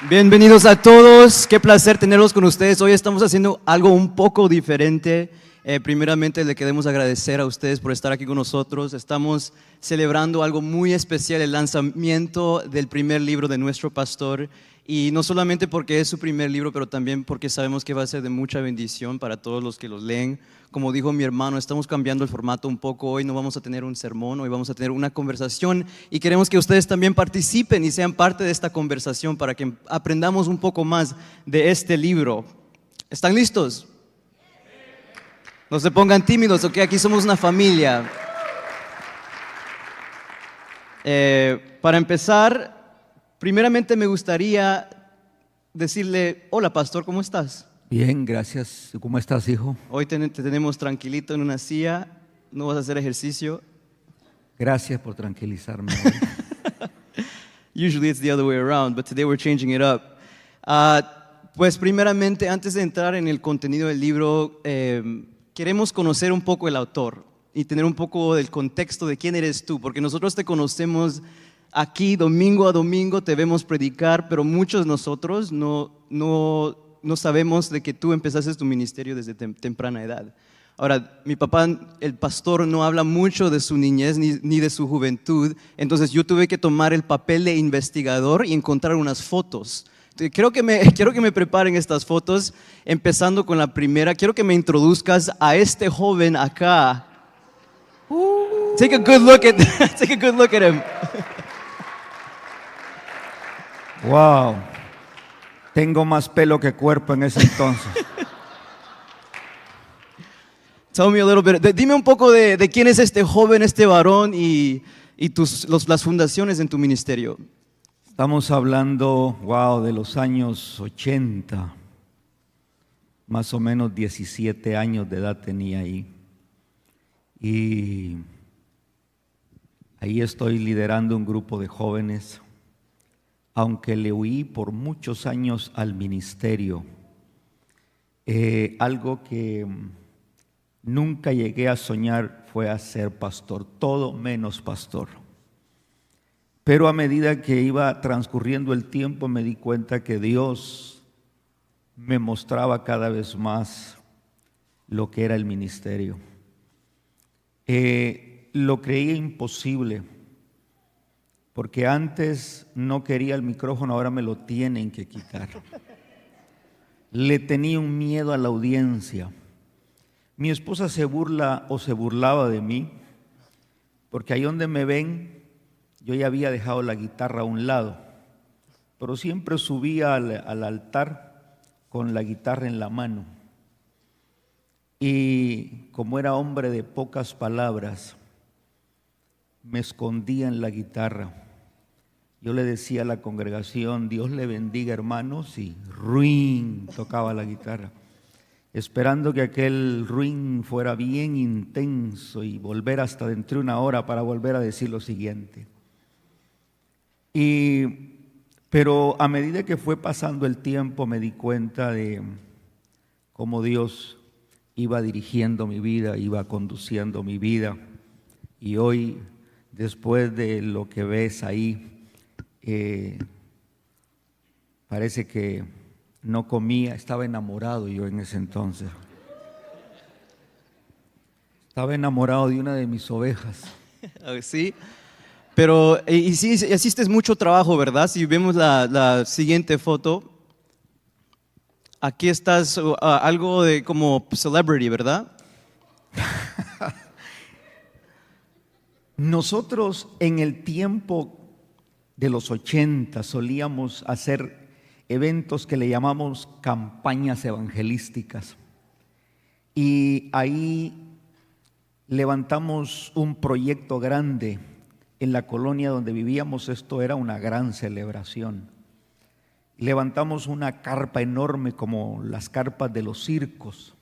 Bienvenidos a todos, qué placer tenerlos con ustedes. Hoy estamos haciendo algo un poco diferente. Primeramente le queremos agradecer a ustedes por estar aquí con nosotros. Estamos celebrando algo muy especial, el lanzamiento del primer libro de nuestro pastor. Y no solamente porque es su primer libro, pero también porque sabemos que va a ser de mucha bendición para todos los que los leen. Como dijo mi hermano, estamos cambiando el formato un poco. Hoy no vamos a tener un sermón, hoy vamos a tener una conversación. Y queremos que ustedes también participen y sean parte de esta conversación para que aprendamos un poco más de este libro. ¿Están listos? No se pongan tímidos, ok, aquí somos una familia. Para empezar, primeramente me gustaría decirle, hola pastor, ¿cómo estás? Bien, gracias. ¿Cómo estás, hijo? Hoy te tenemos tranquilito en una silla, no vas a hacer ejercicio. Gracias por tranquilizarme hoy. Usually it's the other way around, but today we're changing it up. Pues primeramente, antes de entrar en el contenido del libro, queremos conocer un poco el autor y tener un poco del contexto de quién eres tú, porque nosotros te conocemos aquí domingo a domingo, te vemos predicar, pero muchos de nosotros no sabemos de que tú empezaste tu ministerio desde temprana edad. Ahora, mi papá, el pastor, no habla mucho de su niñez ni de su juventud, entonces yo tuve que tomar el papel de investigador y encontrar unas fotos. Quiero que me preparen estas fotos, empezando con la primera. Quiero que me introduzcas a este joven acá. Take a good look at him. Wow. Tengo más pelo que cuerpo en ese entonces. Tell me a little bit. Dime un poco de quién es este joven, este varón y las fundaciones en tu ministerio. Estamos hablando, wow, de los años 80. Más o menos 17 años de edad tenía ahí. Y ahí estoy liderando un grupo de jóvenes. Aunque le huí por muchos años al ministerio, algo que nunca llegué a soñar fue a ser pastor, todo menos pastor. Pero a medida que iba transcurriendo el tiempo me di cuenta que Dios me mostraba cada vez más lo que era el ministerio. Lo creía imposible, porque antes no quería el micrófono, ahora me lo tienen que quitar. Le tenía un miedo a la audiencia. Mi esposa se burla o se burlaba de mí, porque ahí donde me ven, yo ya había dejado la guitarra a un lado, pero siempre subía al altar con la guitarra en la mano. Y como era hombre de pocas palabras, me escondía en la guitarra. Yo le decía a la congregación, Dios le bendiga, hermanos, y ruin, tocaba la guitarra, esperando que aquel ruin fuera bien intenso y volver hasta dentro de una hora para volver a decir lo siguiente. Pero a medida que fue pasando el tiempo me di cuenta de cómo Dios iba dirigiendo mi vida, iba conduciendo mi vida. Y hoy, después de lo que ves ahí, parece que no comía, estaba enamorado yo en ese entonces. Estaba enamorado de una de mis ovejas. Sí, pero y sí, hiciste mucho trabajo, ¿verdad? Si vemos la siguiente foto, aquí estás algo de como celebrity, ¿verdad? Nosotros en el tiempo de los 80 solíamos hacer eventos que le llamamos campañas evangelísticas, y ahí levantamos un proyecto grande en la colonia donde vivíamos. Esto era una gran celebración. Levantamos una carpa enorme como las carpas de los circos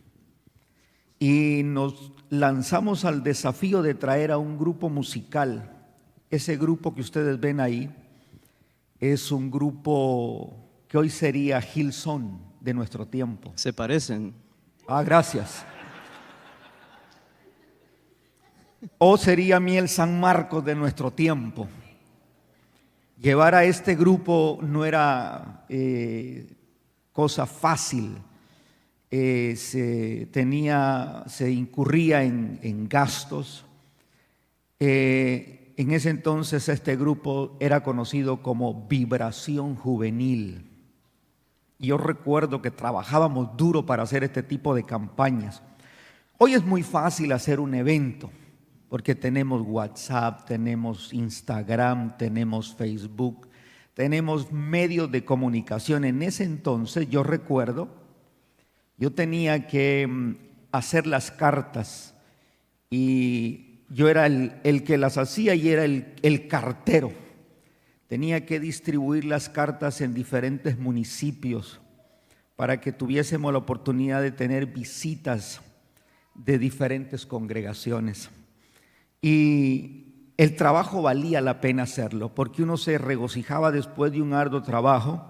y nos lanzamos al desafío de traer a un grupo musical. Ese grupo que ustedes ven ahí es un grupo que hoy sería Hillsong de nuestro tiempo. Se parecen. Gracias. O sería Miel San Marcos de nuestro tiempo. Llevar a este grupo no era cosa fácil. Se incurría en gastos. En ese entonces este grupo era conocido como Vibración Juvenil. Yo recuerdo que trabajábamos duro para hacer este tipo de campañas. Hoy es muy fácil hacer un evento porque tenemos WhatsApp, tenemos Instagram, tenemos Facebook, tenemos medios de comunicación. En ese entonces yo recuerdo, yo tenía que hacer las cartas y yo era el que las hacía y era el cartero. Tenía que distribuir las cartas en diferentes municipios para que tuviésemos la oportunidad de tener visitas de diferentes congregaciones. Y el trabajo valía la pena hacerlo, porque uno se regocijaba después de un arduo trabajo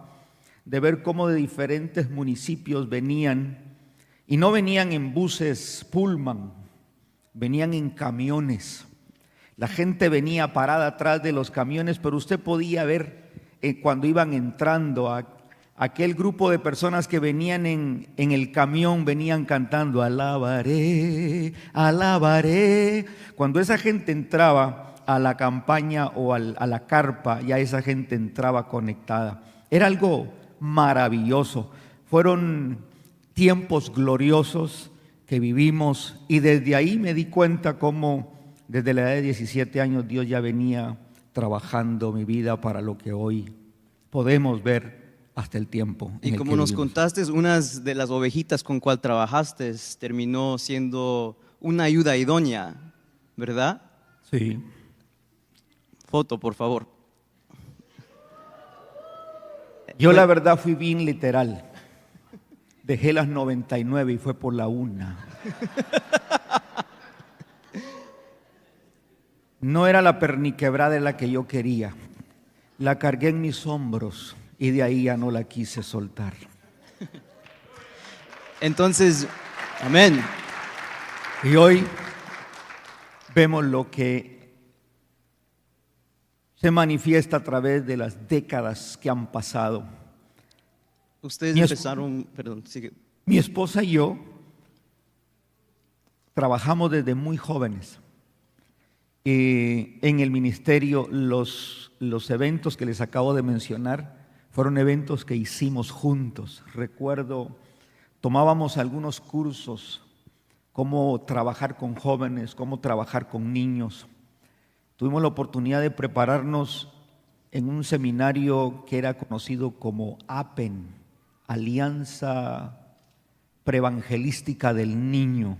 de ver cómo de diferentes municipios venían, y no venían en buses Pullman, venían en camiones. La gente venía parada atrás de los camiones, pero usted podía ver cuando iban entrando a aquel grupo de personas que venían en el camión, venían cantando alabaré, alabaré. Cuando esa gente entraba a la campaña o a la carpa, ya esa gente entraba conectada. Era algo maravilloso. Fueron tiempos gloriosos que vivimos, y desde ahí me di cuenta cómo desde la edad de 17 años Dios ya venía trabajando mi vida para lo que hoy podemos ver hasta el tiempo. Y como nos contaste, unas de las ovejitas con cual trabajaste terminó siendo una ayuda idónea, ¿verdad? Sí. Foto, por favor. Yo la verdad fui bien literal. Dejé las 99 y fue por la una. No era la perniquebrada la que yo quería. La cargué en mis hombros y de ahí ya no la quise soltar. Entonces, amén. Y hoy vemos lo que se manifiesta a través de las décadas que han pasado. Ustedes empezaron, perdón, sigue. Mi esposa y yo trabajamos desde muy jóvenes. En el ministerio, los eventos que les acabo de mencionar fueron eventos que hicimos juntos. Recuerdo, tomábamos algunos cursos, cómo trabajar con jóvenes, cómo trabajar con niños. Tuvimos la oportunidad de prepararnos en un seminario que era conocido como APEN, Alianza Preevangelística del Niño.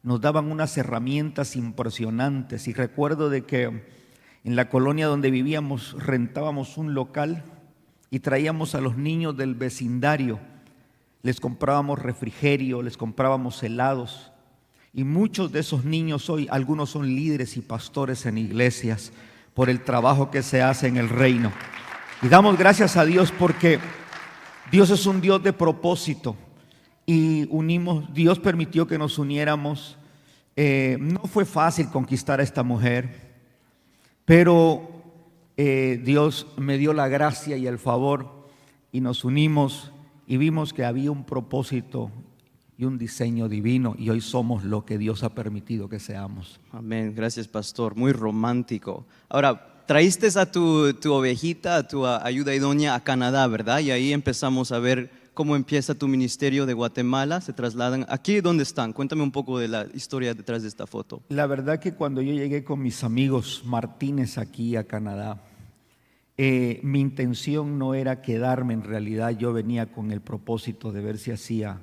Nos daban unas herramientas impresionantes, y recuerdo de que en la colonia donde vivíamos rentábamos un local y traíamos a los niños del vecindario, les comprábamos refrigerio, les comprábamos helados, y muchos de esos niños hoy, algunos son líderes y pastores en iglesias por el trabajo que se hace en el reino. Y damos gracias a Dios porque Dios es un Dios de propósito. Y Dios permitió que nos uniéramos. No fue fácil conquistar a esta mujer, pero Dios me dio la gracia y el favor, y nos unimos y vimos que había un propósito y un diseño divino, y hoy somos lo que Dios ha permitido que seamos. Amén, gracias pastor, muy romántico. Ahora, traíste a tu ovejita, a tu ayuda idónea a Canadá, ¿verdad? Y ahí empezamos a ver cómo empieza tu ministerio de Guatemala, se trasladan. ¿Aquí dónde están? Cuéntame un poco de la historia detrás de esta foto. La verdad que cuando yo llegué con mis amigos Martínez aquí a Canadá, mi intención no era quedarme, en realidad yo venía con el propósito de ver si hacía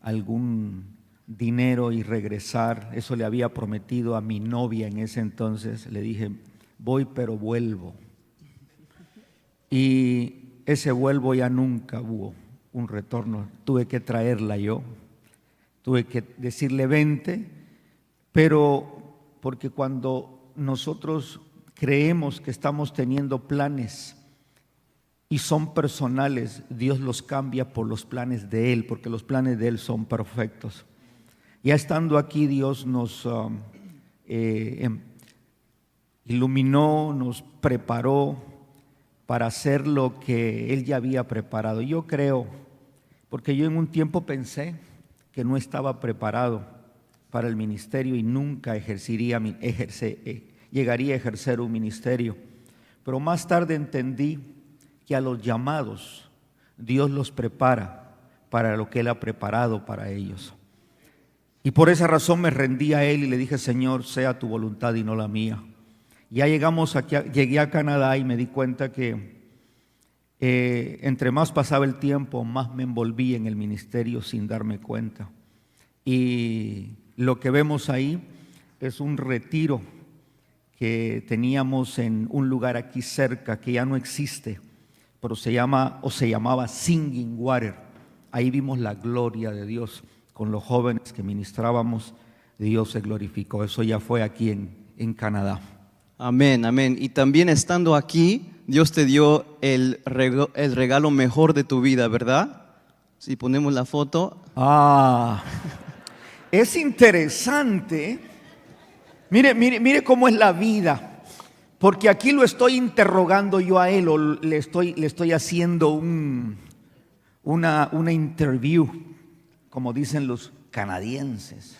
algún dinero y regresar. Eso le había prometido a mi novia en ese entonces. Le dije, voy pero vuelvo. Y ese vuelvo ya nunca hubo un retorno. Tuve que traerla yo, tuve que decirle vente, pero porque cuando nosotros creemos que estamos teniendo planes y son personales, Dios los cambia por los planes de Él, porque los planes de Él son perfectos. Ya estando aquí, Dios nos iluminó, nos preparó para hacer lo que Él ya había preparado. Yo creo, porque yo en un tiempo pensé que no estaba preparado para el ministerio y nunca llegaría a ejercer un ministerio. Pero más tarde entendí que a los llamados Dios los prepara para lo que Él ha preparado para ellos. Y por esa razón me rendí a Él y le dije: Señor, sea tu voluntad y no la mía. Ya llegué a Canadá y me di cuenta que entre más pasaba el tiempo, más me envolví en el ministerio sin darme cuenta. Y lo que vemos ahí es un retiro que teníamos en un lugar aquí cerca que ya no existe, pero se llamaba Singing Water. Ahí vimos la gloria de Dios con los jóvenes que ministrábamos. Dios se glorificó. Eso ya fue aquí en Canadá. Amén, amén. Y también estando aquí, Dios te dio el regalo mejor de tu vida, ¿verdad? Si ponemos la foto. Es interesante. Mire cómo es la vida. Porque aquí lo estoy interrogando yo a él, o le estoy haciendo una interview, como dicen los canadienses.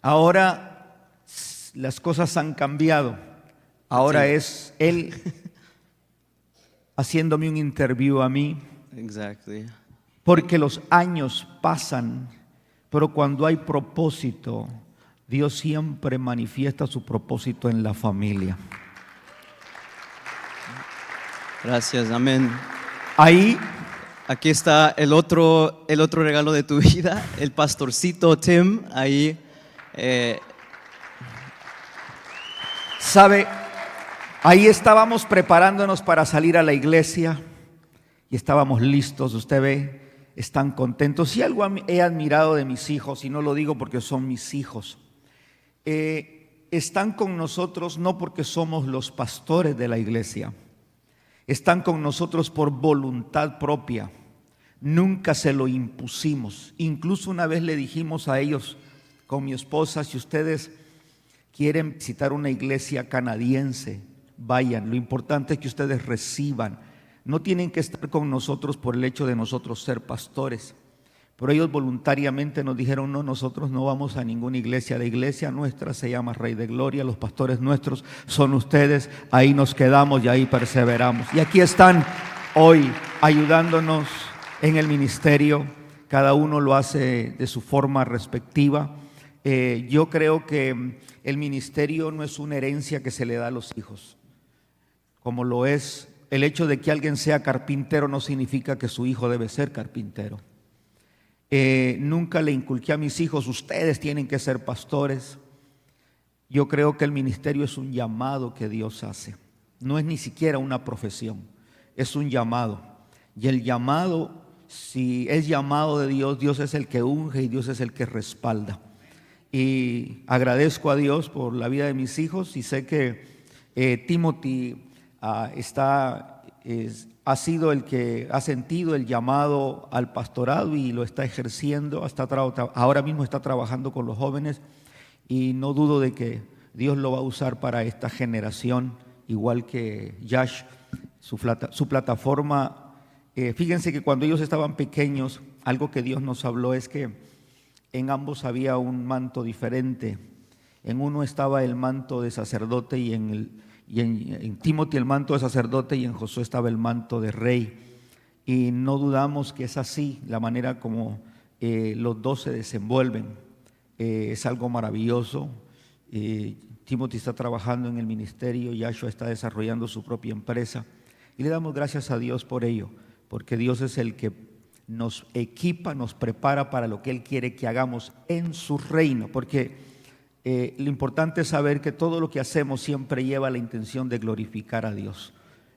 Ahora las cosas han cambiado. Ahora es él haciéndome un interview a mí. Exactly. Porque los años pasan, pero cuando hay propósito, Dios siempre manifiesta su propósito en la familia. Gracias, amén. Ahí, aquí está el otro regalo de tu vida, el pastorcito Tim, ahí. ¿Sabe? Ahí estábamos preparándonos para salir a la iglesia y estábamos listos. Usted ve, están contentos. Si algo he admirado de mis hijos, y no lo digo porque son mis hijos, están con nosotros no porque somos los pastores de la iglesia, están con nosotros por voluntad propia. Nunca se lo impusimos. Incluso una vez le dijimos a ellos con mi esposa: si ustedes quieren visitar una iglesia canadiense, vayan. Lo importante es que ustedes reciban. No tienen que estar con nosotros por el hecho de nosotros ser pastores. Pero ellos voluntariamente nos dijeron: no, nosotros no vamos a ninguna iglesia. La iglesia nuestra se llama Rey de Gloria. Los pastores nuestros son ustedes. Ahí nos quedamos y ahí perseveramos. Y aquí están hoy ayudándonos en el ministerio. Cada uno lo hace de su forma respectiva. Yo creo que el ministerio no es una herencia que se le da a los hijos, como lo es el hecho de que alguien sea carpintero. No significa que su hijo debe ser carpintero. Nunca le inculqué a mis hijos: ustedes tienen que ser pastores. Yo creo que el ministerio es un llamado que Dios hace. No es ni siquiera una profesión, es un llamado. Y el llamado, si es llamado de Dios, Dios es el que unge y Dios es el que respalda. Y agradezco a Dios por la vida de mis hijos, y sé que Timothy ha sido el que ha sentido el llamado al pastorado y lo está ejerciendo. Ahora mismo está trabajando con los jóvenes, y no dudo de que Dios lo va a usar para esta generación, igual que Yash, su plataforma. Fíjense que cuando ellos estaban pequeños, algo que Dios nos habló es que en ambos había un manto diferente. En uno estaba el manto de sacerdote, y en Timothy el manto de sacerdote, y en Josué estaba el manto de rey. Y no dudamos que es así la manera como los dos se desenvuelven. Es algo maravilloso. Timothy está trabajando en el ministerio, Yahshua está desarrollando su propia empresa, y le damos gracias a Dios por ello, porque Dios es el que nos equipa, nos prepara para lo que Él quiere que hagamos en su reino. Porque lo importante es saber que todo lo que hacemos siempre lleva la intención de glorificar a Dios,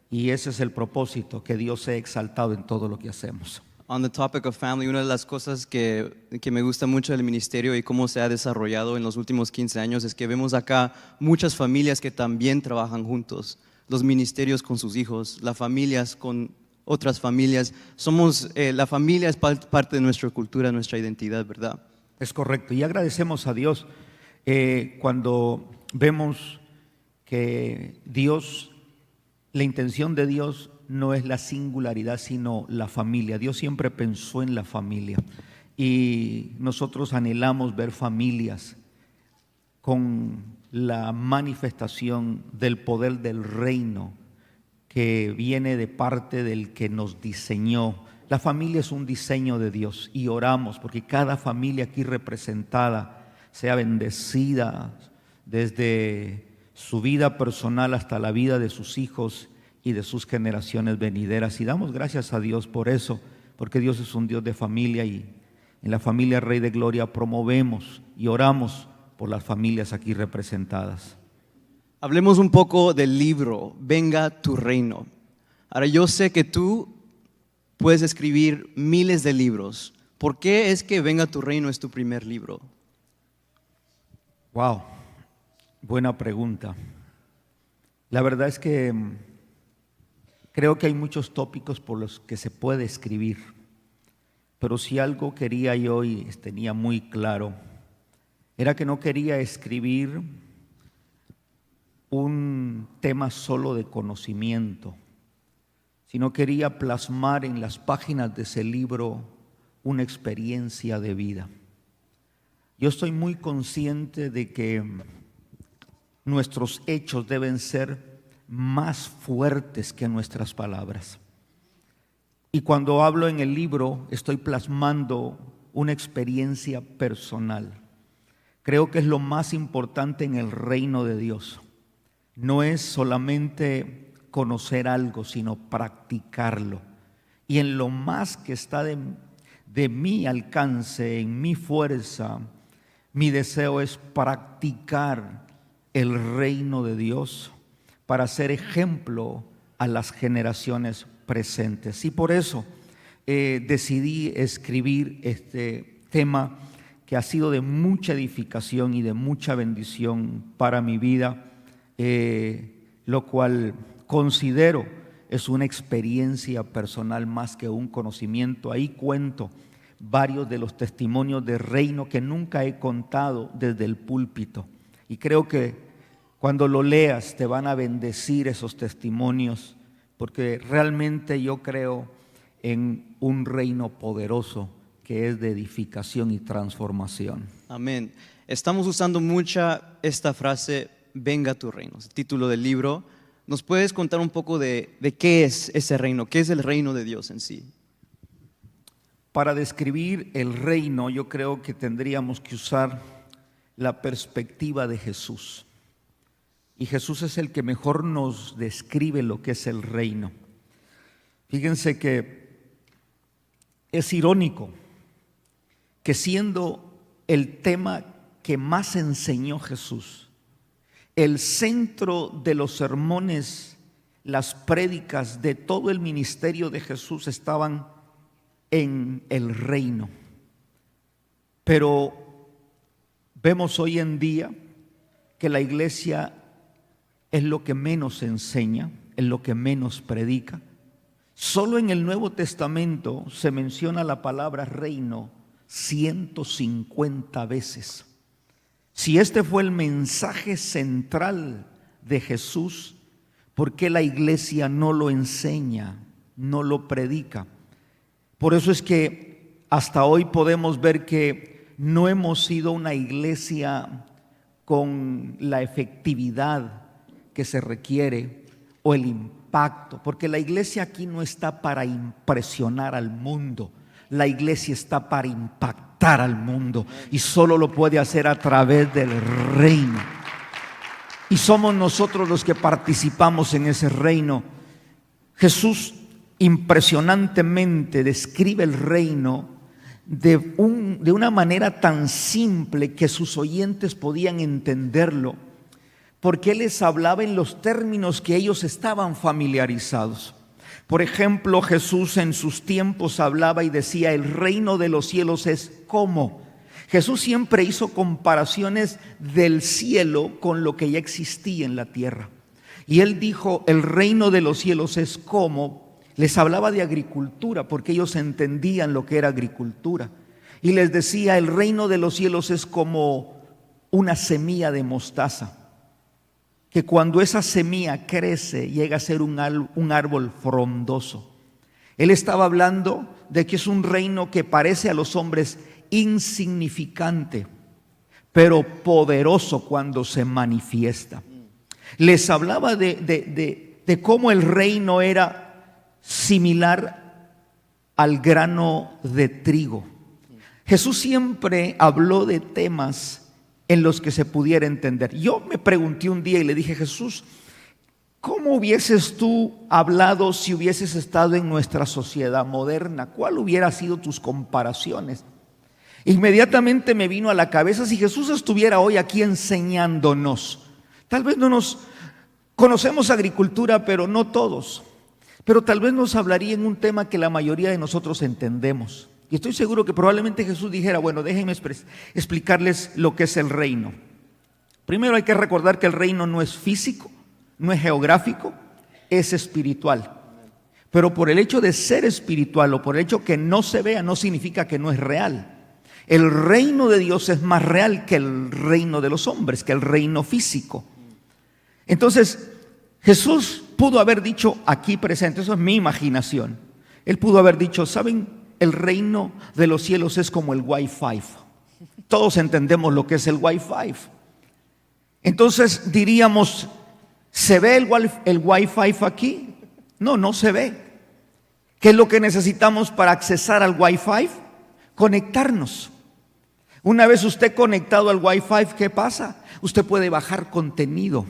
y ese es el propósito, que Dios sea exaltado en todo lo que hacemos. On the topic of family, una de las cosas que me gusta mucho del ministerio y cómo se ha desarrollado en los últimos 15 años es que vemos acá muchas familias que también trabajan juntos, los ministerios con sus hijos, las familias con otras familias. La familia es parte de nuestra cultura, nuestra identidad, ¿verdad? Es correcto, y agradecemos a Dios cuando vemos que Dios la intención de Dios no es la singularidad, sino la familia. Dios siempre pensó en la familia y nosotros anhelamos ver familias con la manifestación del poder del reino que viene de parte del que nos diseñó. La familia es un diseño de Dios y oramos porque cada familia aquí representada sea bendecida desde su vida personal hasta la vida de sus hijos y de sus generaciones venideras. Y damos gracias a Dios por eso, porque Dios es un Dios de familia y en la familia Rey de Gloria promovemos y oramos por las familias aquí representadas. Hablemos un poco del libro, Venga tu reino. Ahora, yo sé que tú puedes escribir miles de libros. ¿Por qué es que Venga tu reino es tu primer libro? Wow, buena pregunta. La verdad es que creo que hay muchos tópicos por los que se puede escribir, pero si algo quería yo y tenía muy claro, era que no quería escribir un tema solo de conocimiento, sino quería plasmar en las páginas de ese libro una experiencia de vida. Yo estoy muy consciente de que nuestros hechos deben ser más fuertes que nuestras palabras. Y cuando hablo en el libro, estoy plasmando una experiencia personal. Creo que es lo más importante en el reino de Dios. No es solamente conocer algo, sino practicarlo. Y en lo más que está de mi alcance, en mi fuerza, mi deseo es practicar el reino de Dios para ser ejemplo a las generaciones presentes. Y por eso decidí escribir este tema que ha sido de mucha edificación y de mucha bendición para mi vida, lo cual considero es una experiencia personal más que un conocimiento. Ahí cuento varios de los testimonios de reino que nunca he contado desde el púlpito. Y creo que cuando lo leas te van a bendecir esos testimonios, porque realmente yo creo en un reino poderoso que es de edificación y transformación. Amén. Estamos usando mucha esta frase, venga tu reino, es el título del libro. ¿Nos puedes contar un poco de qué es ese reino? ¿Qué es el reino de Dios en sí? Para describir el reino, yo creo que tendríamos que usar la perspectiva de Jesús. Y Jesús es el que mejor nos describe lo que es el reino. Fíjense que es irónico que siendo el tema que más enseñó Jesús, el centro de los sermones, las prédicas de todo el ministerio de Jesús estaban en el reino. Pero vemos hoy en día que la iglesia es lo que menos enseña, es lo que menos predica. Solo en el Nuevo Testamento se menciona la palabra reino 150 veces. Si este fue el mensaje central de Jesús, ¿por qué la iglesia no lo enseña, no lo predica? Por eso es que hasta hoy podemos ver que no hemos sido una iglesia con la efectividad que se requiere o el impacto, porque la iglesia aquí no está para impresionar al mundo, la iglesia está para impactar al mundo y solo lo puede hacer a través del reino. Y somos nosotros los que participamos en ese reino. Jesús impresionantemente describe el reino de una manera tan simple que sus oyentes podían entenderlo, porque Él les hablaba en los términos que ellos estaban familiarizados. Por ejemplo, Jesús en sus tiempos hablaba y decía, el reino de los cielos es como. Jesús siempre hizo comparaciones del cielo con lo que ya existía en la tierra. Y Él dijo, el reino de los cielos es como. Les hablaba de agricultura porque ellos entendían lo que era agricultura. Y les decía, el reino de los cielos es como una semilla de mostaza que cuando esa semilla crece llega a ser un árbol frondoso. Él estaba hablando de que es un reino que parece a los hombres insignificante, pero poderoso cuando se manifiesta. Les hablaba de cómo el reino era similar al grano de trigo. Jesús siempre habló de temas en los que se pudiera entender. Yo me pregunté un día y le dije: Jesús, ¿cómo hubieses tú hablado si hubieses estado en nuestra sociedad moderna? ¿Cuál hubiera sido tus comparaciones? Inmediatamente me vino a la cabeza, si Jesús estuviera hoy aquí enseñándonos. Tal vez no nos conocemos agricultura, pero no todos. Pero tal vez nos hablaría en un tema que la mayoría de nosotros entendemos. Y estoy seguro que probablemente Jesús dijera: bueno, déjenme explicarles lo que es el reino. Primero hay que recordar que el reino no es físico, no es geográfico, es espiritual. Pero por el hecho de ser espiritual o por el hecho que no se vea, no significa que no es real. El reino de Dios es más real que el reino de los hombres, que el reino físico. Entonces, Jesús pudo haber dicho aquí presente, eso es mi imaginación. Él pudo haber dicho: ¿saben? El reino de los cielos es como el Wi-Fi. Todos entendemos lo que es el Wi-Fi. Entonces diríamos: ¿se ve el Wi-Fi aquí? No, no se ve. ¿Qué es lo que necesitamos para accesar al Wi-Fi? Conectarnos. Una vez usted conectado al Wi-Fi, ¿qué pasa? Usted puede bajar contenido.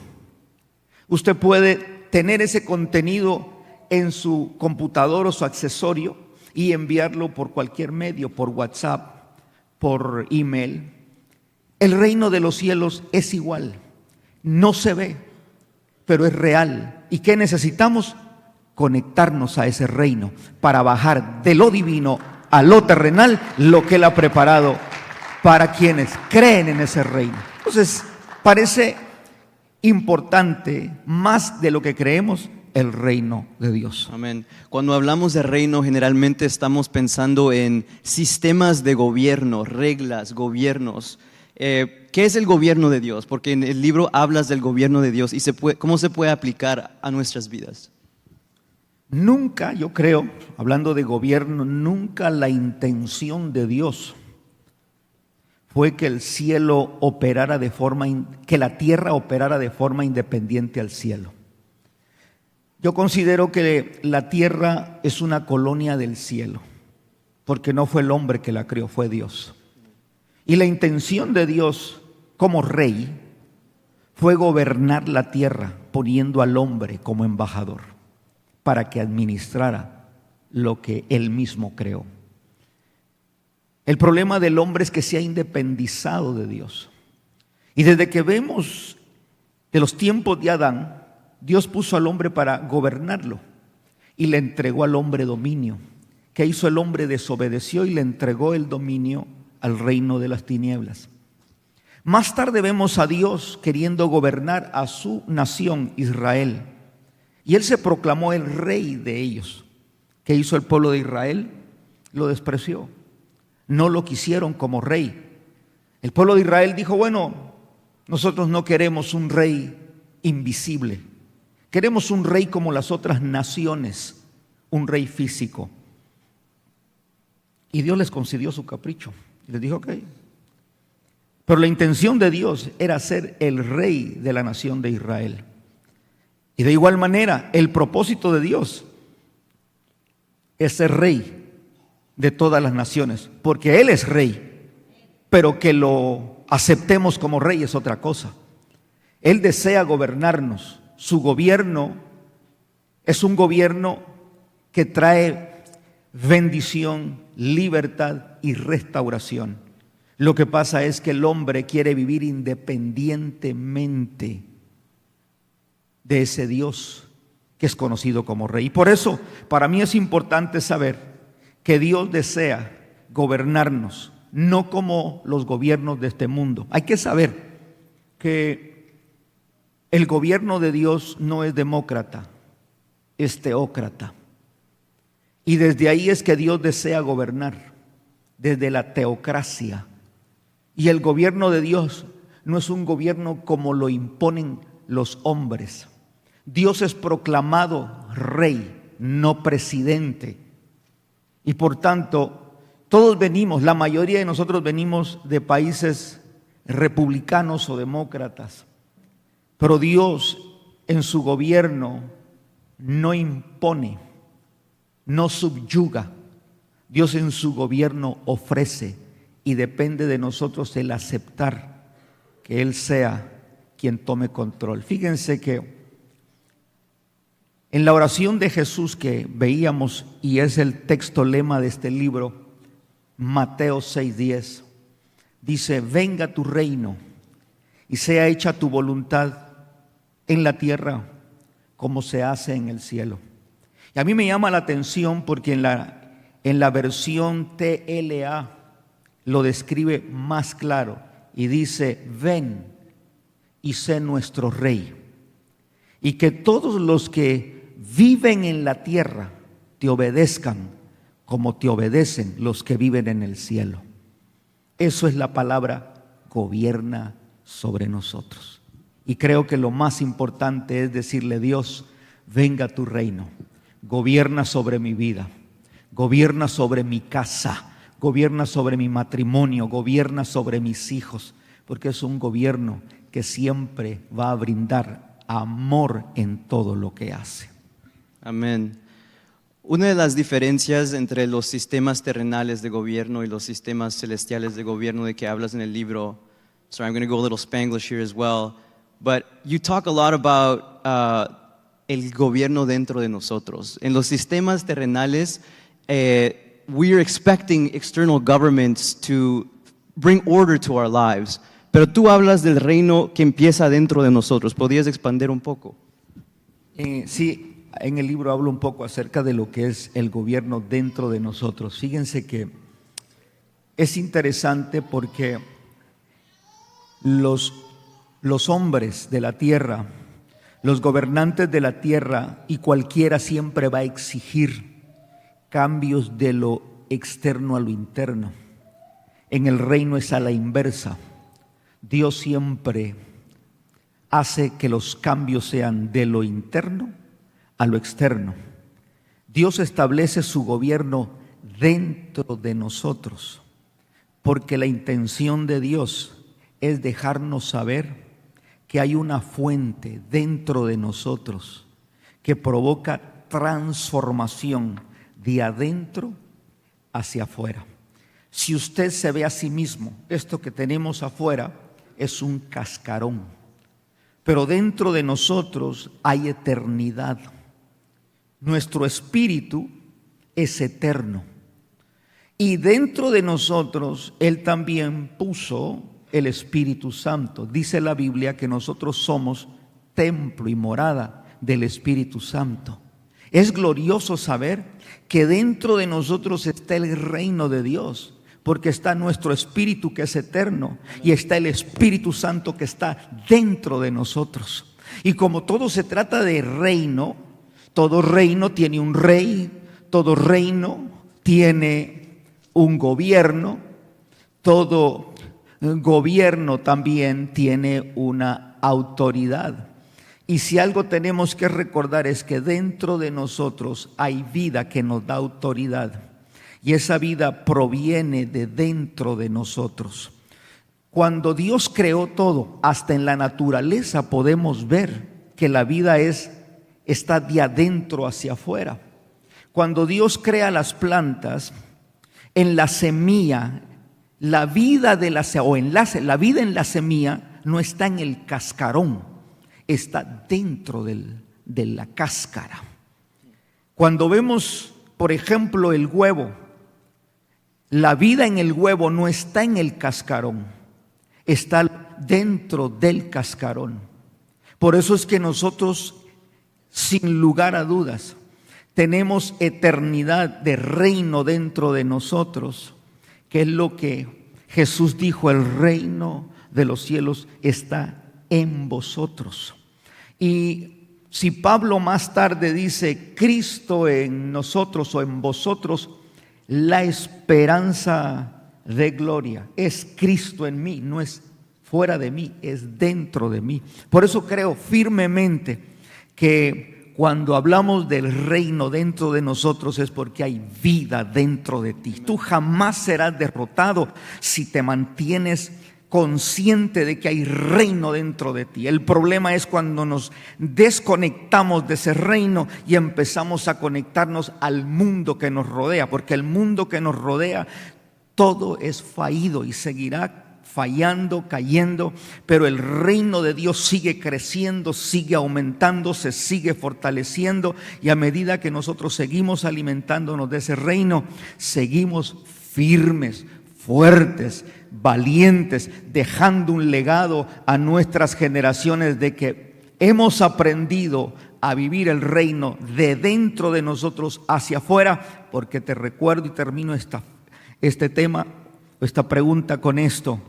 Usted puede tener ese contenido en su computador o su accesorio y enviarlo por cualquier medio, por WhatsApp, por email. El reino de los cielos es igual. No se ve, pero es real. ¿Y qué necesitamos? Conectarnos a ese reino para bajar de lo divino a lo terrenal lo que Él ha preparado para quienes creen en ese reino. Entonces, parece importante, más de lo que creemos, el reino de Dios. Amén. Cuando hablamos de reino, generalmente estamos pensando en sistemas de gobierno, reglas, gobiernos. ¿Qué es el gobierno de Dios? Porque en el libro hablas del gobierno de Dios y ¿cómo se puede aplicar a nuestras vidas? Nunca, yo creo, hablando de gobierno, nunca la intención de Dios fue que el cielo operara que la tierra operara de forma independiente al cielo. Yo considero que la tierra es una colonia del cielo, porque no fue el hombre que la creó, fue Dios. Y la intención de Dios como rey fue gobernar la tierra poniendo al hombre como embajador para que administrara lo que Él mismo creó. El problema del hombre es que se ha independizado de Dios. Y desde que vemos de los tiempos de Adán, Dios puso al hombre para gobernarlo y le entregó al hombre dominio. ¿Qué hizo el hombre? Desobedeció y le entregó el dominio al reino de las tinieblas. Más tarde vemos a Dios queriendo gobernar a su nación Israel. Y Él se proclamó el rey de ellos. ¿Qué hizo el pueblo de Israel? Lo despreció. No lo quisieron como rey. El pueblo de Israel dijo: bueno, nosotros no queremos un rey invisible. Queremos un rey como las otras naciones, un rey físico. Y Dios les concedió su capricho. Y les dijo: ok. Pero la intención de Dios era ser el rey de la nación de Israel. Y de igual manera, el propósito de Dios es ser rey de todas las naciones, porque Él es rey, pero que lo aceptemos como rey es otra cosa. Él desea gobernarnos. Su gobierno es un gobierno que trae bendición, libertad y restauración. Lo que pasa es que el hombre quiere vivir independientemente de ese Dios que es conocido como rey. Y por eso, para mí es importante saber que Dios desea gobernarnos, no como los gobiernos de este mundo. Hay que saber que el gobierno de Dios no es demócrata, es teócrata. Y desde ahí es que Dios desea gobernar, desde la teocracia. Y el gobierno de Dios no es un gobierno como lo imponen los hombres. Dios es proclamado rey, no presidente. Y por tanto, todos venimos, la mayoría de nosotros venimos de países republicanos o demócratas. Pero Dios en su gobierno no impone, no subyuga. Dios en su gobierno ofrece, y depende de nosotros el aceptar que Él sea quien tome control. Fíjense que en la oración de Jesús que veíamos, y es el texto lema de este libro, Mateo 6:10, dice: venga tu reino y sea hecha tu voluntad en la tierra como se hace en el cielo. Y a mí me llama la atención porque en la versión TLA lo describe más claro y dice: ven y sé nuestro rey, y que todos los que viven en la tierra te obedezcan como te obedecen los que viven en el cielo. Eso es la palabra gobierna sobre nosotros. Y creo que lo más importante es decirle: Dios, venga tu reino, gobierna sobre mi vida, gobierna sobre mi casa, gobierna sobre mi matrimonio, gobierna sobre mis hijos, porque es un gobierno que siempre va a brindar amor en todo lo que hace. Amén. Una de las diferencias entre los sistemas terrenales de gobierno y los sistemas celestiales de gobierno de que hablas en el libro, sorry, I'm going to go a little Spanglish here as well, but you talk a lot about el gobierno dentro de nosotros. En los sistemas terrenales, we are expecting external governments to bring order to our lives, pero tú hablas del reino que empieza dentro de nosotros. ¿Podrías expandir un poco? Sí. En el libro hablo un poco acerca de lo que es el gobierno dentro de nosotros. Fíjense que es interesante porque los hombres de la tierra, los gobernantes de la tierra, y cualquiera siempre va a exigir cambios de lo externo a lo interno. En el reino es a la inversa. Dios siempre hace que los cambios sean de lo interno a lo externo. Dios establece su gobierno dentro de nosotros, porque la intención de Dios es dejarnos saber que hay una fuente dentro de nosotros que provoca transformación de adentro hacia afuera. Si usted se ve a sí mismo, esto que tenemos afuera es un cascarón, pero dentro de nosotros hay eternidad. Nuestro espíritu es eterno, y dentro de nosotros Él también puso el Espíritu Santo. Dice la Biblia que nosotros somos templo y morada del Espíritu Santo. Es glorioso saber que dentro de nosotros está el reino de Dios, porque está nuestro espíritu que es eterno y está el Espíritu Santo que está dentro de nosotros. Y como todo se trata de reino, todo reino tiene un rey, todo reino tiene un gobierno, todo gobierno también tiene una autoridad. Y si algo tenemos que recordar es que dentro de nosotros hay vida que nos da autoridad, y esa vida proviene de dentro de nosotros. Cuando Dios creó todo, hasta en la naturaleza podemos ver que la vida está de adentro hacia afuera. Cuando Dios crea las plantas, en la semilla, la vida en la semilla no está en el cascarón, está dentro de la cáscara. Cuando vemos, por ejemplo, el huevo, la vida en el huevo no está en el cascarón, está dentro del cascarón. Por eso es que nosotros, sin lugar a dudas, tenemos eternidad de reino dentro de nosotros, que es lo que Jesús dijo: el reino de los cielos está en vosotros. Y si Pablo más tarde dice Cristo en nosotros o en vosotros, la esperanza de gloria es Cristo en mí, no es fuera de mí, es dentro de mí. Por eso creo firmemente que cuando hablamos del reino dentro de nosotros es porque hay vida dentro de ti. Tú jamás serás derrotado si te mantienes consciente de que hay reino dentro de ti. El problema es cuando nos desconectamos de ese reino y empezamos a conectarnos al mundo que nos rodea, porque el mundo que nos rodea todo es fallido y seguirá fallando, cayendo, pero el reino de Dios sigue creciendo, sigue aumentando, se sigue fortaleciendo, y a medida que nosotros seguimos alimentándonos de ese reino, seguimos firmes, fuertes, valientes, dejando un legado a nuestras generaciones de que hemos aprendido a vivir el reino de dentro de nosotros hacia afuera. Porque te recuerdo y termino este tema, esta pregunta con esto: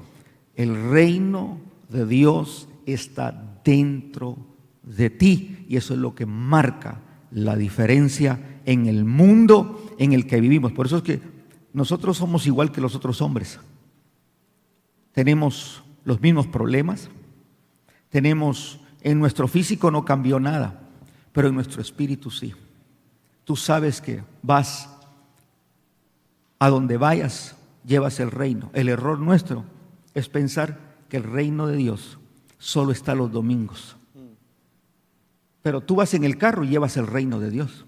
el reino de Dios está dentro de ti, y eso es lo que marca la diferencia en el mundo en el que vivimos. Por eso es que nosotros somos igual que los otros hombres. Tenemos los mismos problemas, en nuestro físico no cambió nada, pero en nuestro espíritu sí. Tú sabes que vas a donde vayas, llevas el reino. El error nuestro es pensar que el reino de Dios solo está los domingos. Pero tú vas en el carro y llevas el reino de Dios.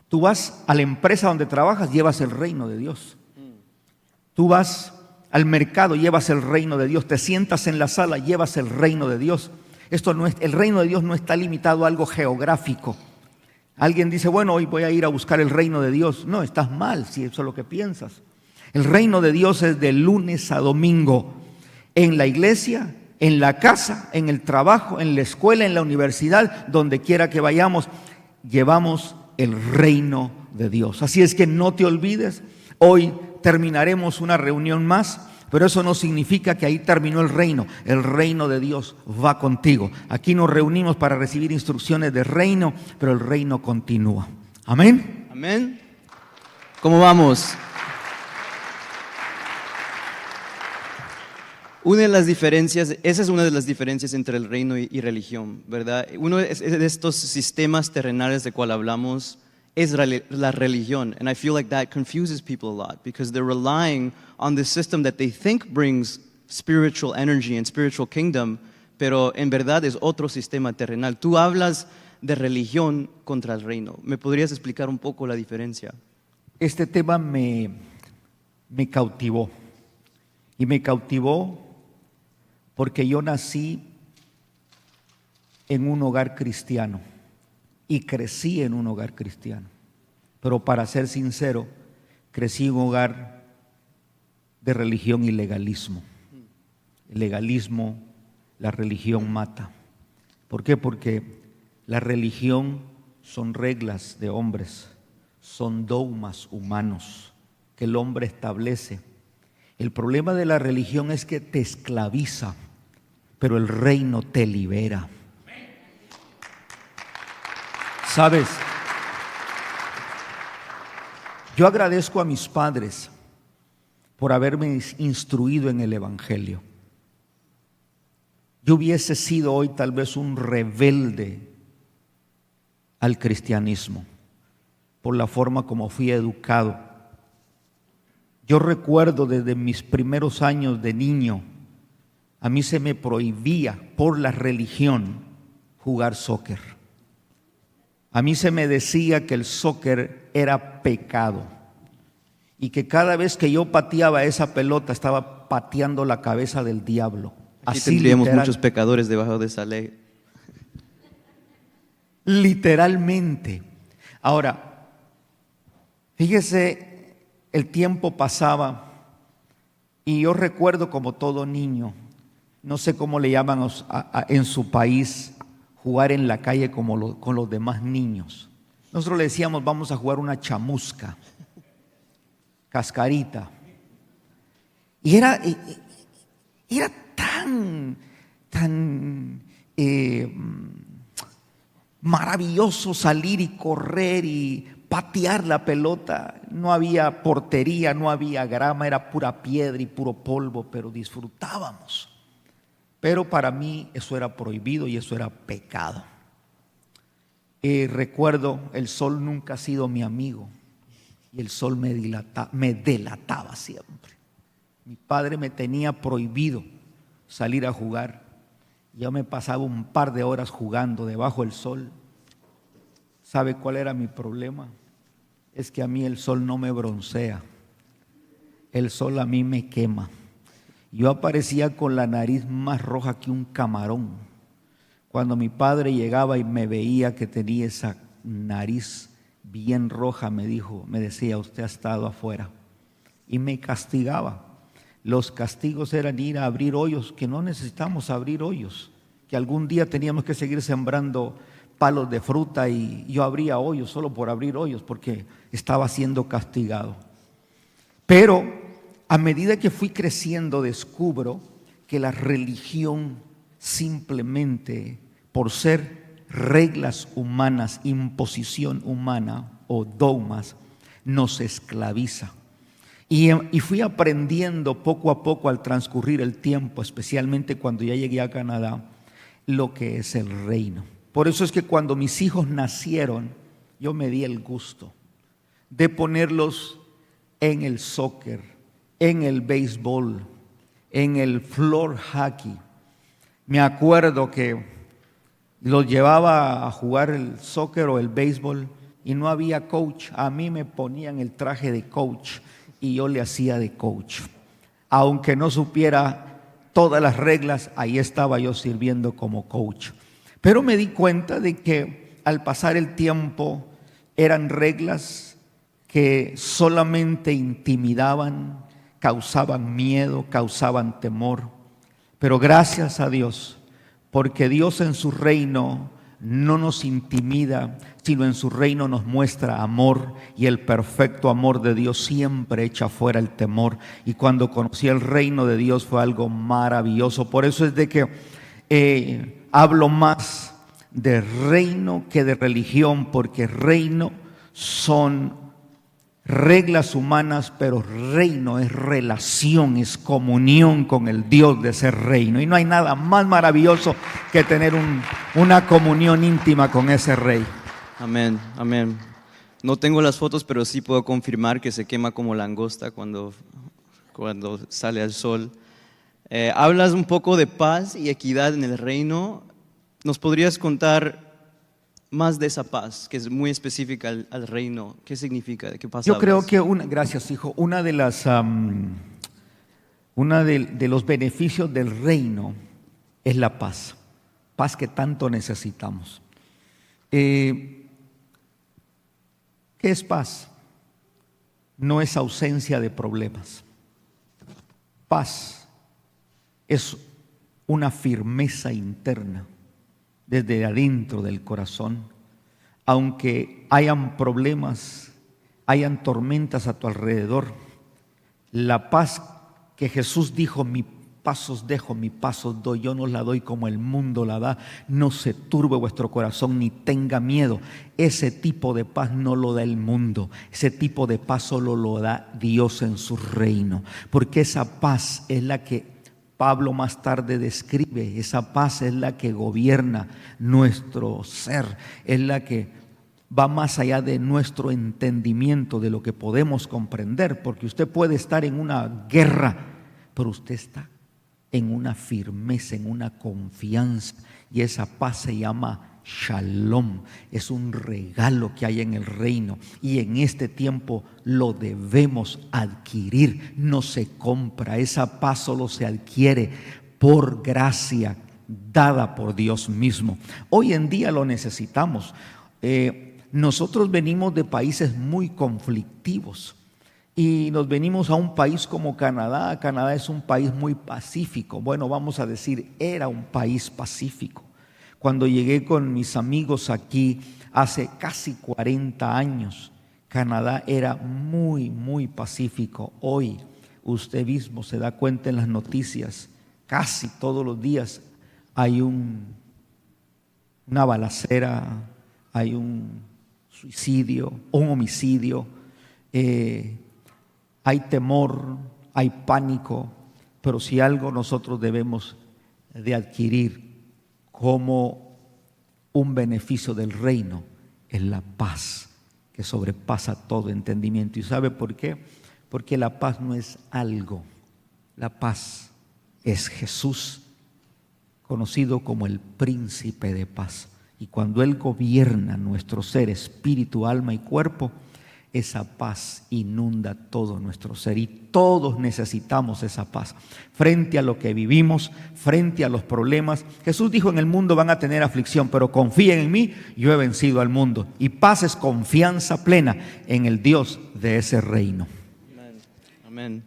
Tú vas a la empresa donde trabajas, llevas el reino de Dios. Tú vas al mercado, llevas el reino de Dios. Te sientas en la sala, llevas el reino de Dios. El reino de Dios no está limitado a algo geográfico. Alguien dice, bueno, hoy voy a ir a buscar el reino de Dios. No, estás mal si eso es lo que piensas. El reino de Dios es de lunes a domingo, en la iglesia, en la casa, en el trabajo, en la escuela, en la universidad, donde quiera que vayamos, llevamos el reino de Dios. Así es que no te olvides, hoy terminaremos una reunión más, pero eso no significa que ahí terminó el reino. El reino de Dios va contigo. Aquí nos reunimos para recibir instrucciones de reino, pero el reino continúa. Amén. Amén. ¿Cómo vamos? Una de las diferencias, esa es una de las diferencias entre el reino y religión, ¿verdad? Uno de estos sistemas terrenales de cual hablamos es la religión. And I feel like that confuses people a lot because they're relying on this system that they think brings spiritual energy and spiritual kingdom, pero en verdad es otro sistema terrenal. Tú hablas de religión contra el reino. ¿Me podrías explicar un poco la diferencia? Este tema me cautivó. Y me cautivó porque yo nací en un hogar cristiano y crecí en un hogar cristiano. Pero para ser sincero, crecí en un hogar de religión y legalismo. El legalismo, la religión mata. ¿Por qué? Porque la religión son reglas de hombres, son dogmas humanos que el hombre establece. El problema de la religión es que te esclaviza, pero el reino te libera. ¿Sabes? Yo agradezco a mis padres por haberme instruido en el Evangelio. Yo hubiese sido hoy tal vez un rebelde al cristianismo por la forma como fui educado. Yo recuerdo desde mis primeros años de niño, a mí se me prohibía por la religión jugar soccer. A mí se me decía que el soccer era pecado y que cada vez que yo pateaba esa pelota estaba pateando la cabeza del diablo. Aquí así tendríamos muchos pecadores debajo de esa ley. Literalmente. Ahora, fíjese, el tiempo pasaba y yo recuerdo como todo niño, no sé cómo le llaman en su país, jugar en la calle con los demás niños. Nosotros le decíamos, vamos a jugar una chamusca, cascarita. Y era tan maravilloso salir y correr y patear la pelota. No había portería, no había grama, era pura piedra y puro polvo, pero disfrutábamos. pero para mí eso era prohibido y eso era pecado. Recuerdo, el sol nunca ha sido mi amigo y el sol me delataba siempre. Mi padre me tenía prohibido salir a jugar. Yo me pasaba un par de horas jugando debajo del sol. ¿Sabe cuál era mi problema? Es que a mí el sol no me broncea, el sol a mí me quema. Yo aparecía con la nariz más roja que un camarón. Cuando mi padre llegaba y me veía que tenía esa nariz bien roja, me decía, usted ha estado afuera. Y me castigaba. Los castigos eran ir a abrir hoyos, que no necesitamos abrir hoyos, que algún día teníamos que seguir sembrando palos de fruta y yo abría hoyos solo por abrir hoyos porque estaba siendo castigado. Pero a medida que fui creciendo descubro que la religión simplemente por ser reglas humanas, imposición humana o dogmas, nos esclaviza. Y fui aprendiendo poco a poco al transcurrir el tiempo, especialmente cuando ya llegué a Canadá, lo que es el reino. Por eso es que cuando mis hijos nacieron, yo me di el gusto de ponerlos en el soccer, en el béisbol, en el floor hockey. Me acuerdo que los llevaba a jugar el soccer o el béisbol y no había coach. A mí me ponían el traje de coach y yo le hacía de coach. Aunque no supiera todas las reglas, ahí estaba yo sirviendo como coach. Pero me di cuenta de que al pasar el tiempo eran reglas que solamente intimidaban, causaban miedo, causaban temor. Pero gracias a Dios, porque Dios en su reino no nos intimida, sino en su reino nos muestra amor, y el perfecto amor de Dios siempre echa fuera el temor. Y cuando conocí el reino de Dios fue algo maravilloso. Por eso es de que hablo más de reino que de religión, porque reino son reglas humanas, pero reino es relación, es comunión con el Dios de ese reino. Y no hay nada más maravilloso que tener una comunión íntima con ese rey. Amén, amén. No tengo las fotos, pero sí puedo confirmar que se quema como langosta cuando sale al sol. Hablas un poco de paz y equidad en el reino. ¿Nos podrías contar más de esa paz, que es muy específica al reino? ¿Qué significa? ¿De qué pasa? Yo creo que gracias, hijo, una de los beneficios del reino es la paz, paz que tanto necesitamos. ¿Qué es paz? No es ausencia de problemas. Paz es una firmeza interna desde adentro del corazón. Aunque hayan problemas, hayan tormentas a tu alrededor, la paz que Jesús dijo, mi paz os dejo, mi paz os doy, yo no la doy como el mundo la da. No se turbe vuestro corazón ni tenga miedo. Ese tipo de paz no lo da el mundo, ese tipo de paz solo lo da Dios en su reino, porque esa paz es la que Pablo más tarde describe. Esa paz es la que gobierna nuestro ser, es la que va más allá de nuestro entendimiento, de lo que podemos comprender, porque usted puede estar en una guerra, pero usted está en una firmeza, en una confianza, y esa paz se llama Shalom. Es un regalo que hay en el reino, y en este tiempo lo debemos adquirir. No se compra, esa paz solo se adquiere por gracia dada por Dios mismo. Hoy en día lo necesitamos. Nosotros venimos de países muy conflictivos y nos venimos a un país como Canadá. Canadá es un país muy pacífico. Bueno, vamos a decir, era un país pacífico. Cuando llegué con mis amigos aquí hace casi 40 años, Canadá era muy, muy pacífico. Hoy usted mismo se da cuenta en las noticias, casi todos los días hay una balacera, hay un suicidio, un homicidio, hay temor, hay pánico. Pero si algo nosotros debemos de adquirir como un beneficio del reino es la paz que sobrepasa todo entendimiento. ¿Y sabe por qué? Porque la paz no es algo, la paz es Jesús, conocido como el príncipe de paz. Y cuando Él gobierna nuestro ser, espíritu, alma y cuerpo, esa paz inunda todo nuestro ser y todos necesitamos esa paz. Frente a lo que vivimos, frente a los problemas, Jesús dijo: en el mundo van a tener aflicción, pero confíen en mí, yo he vencido al mundo. Y paz es confianza plena en el Dios de ese reino. Amén. Amén.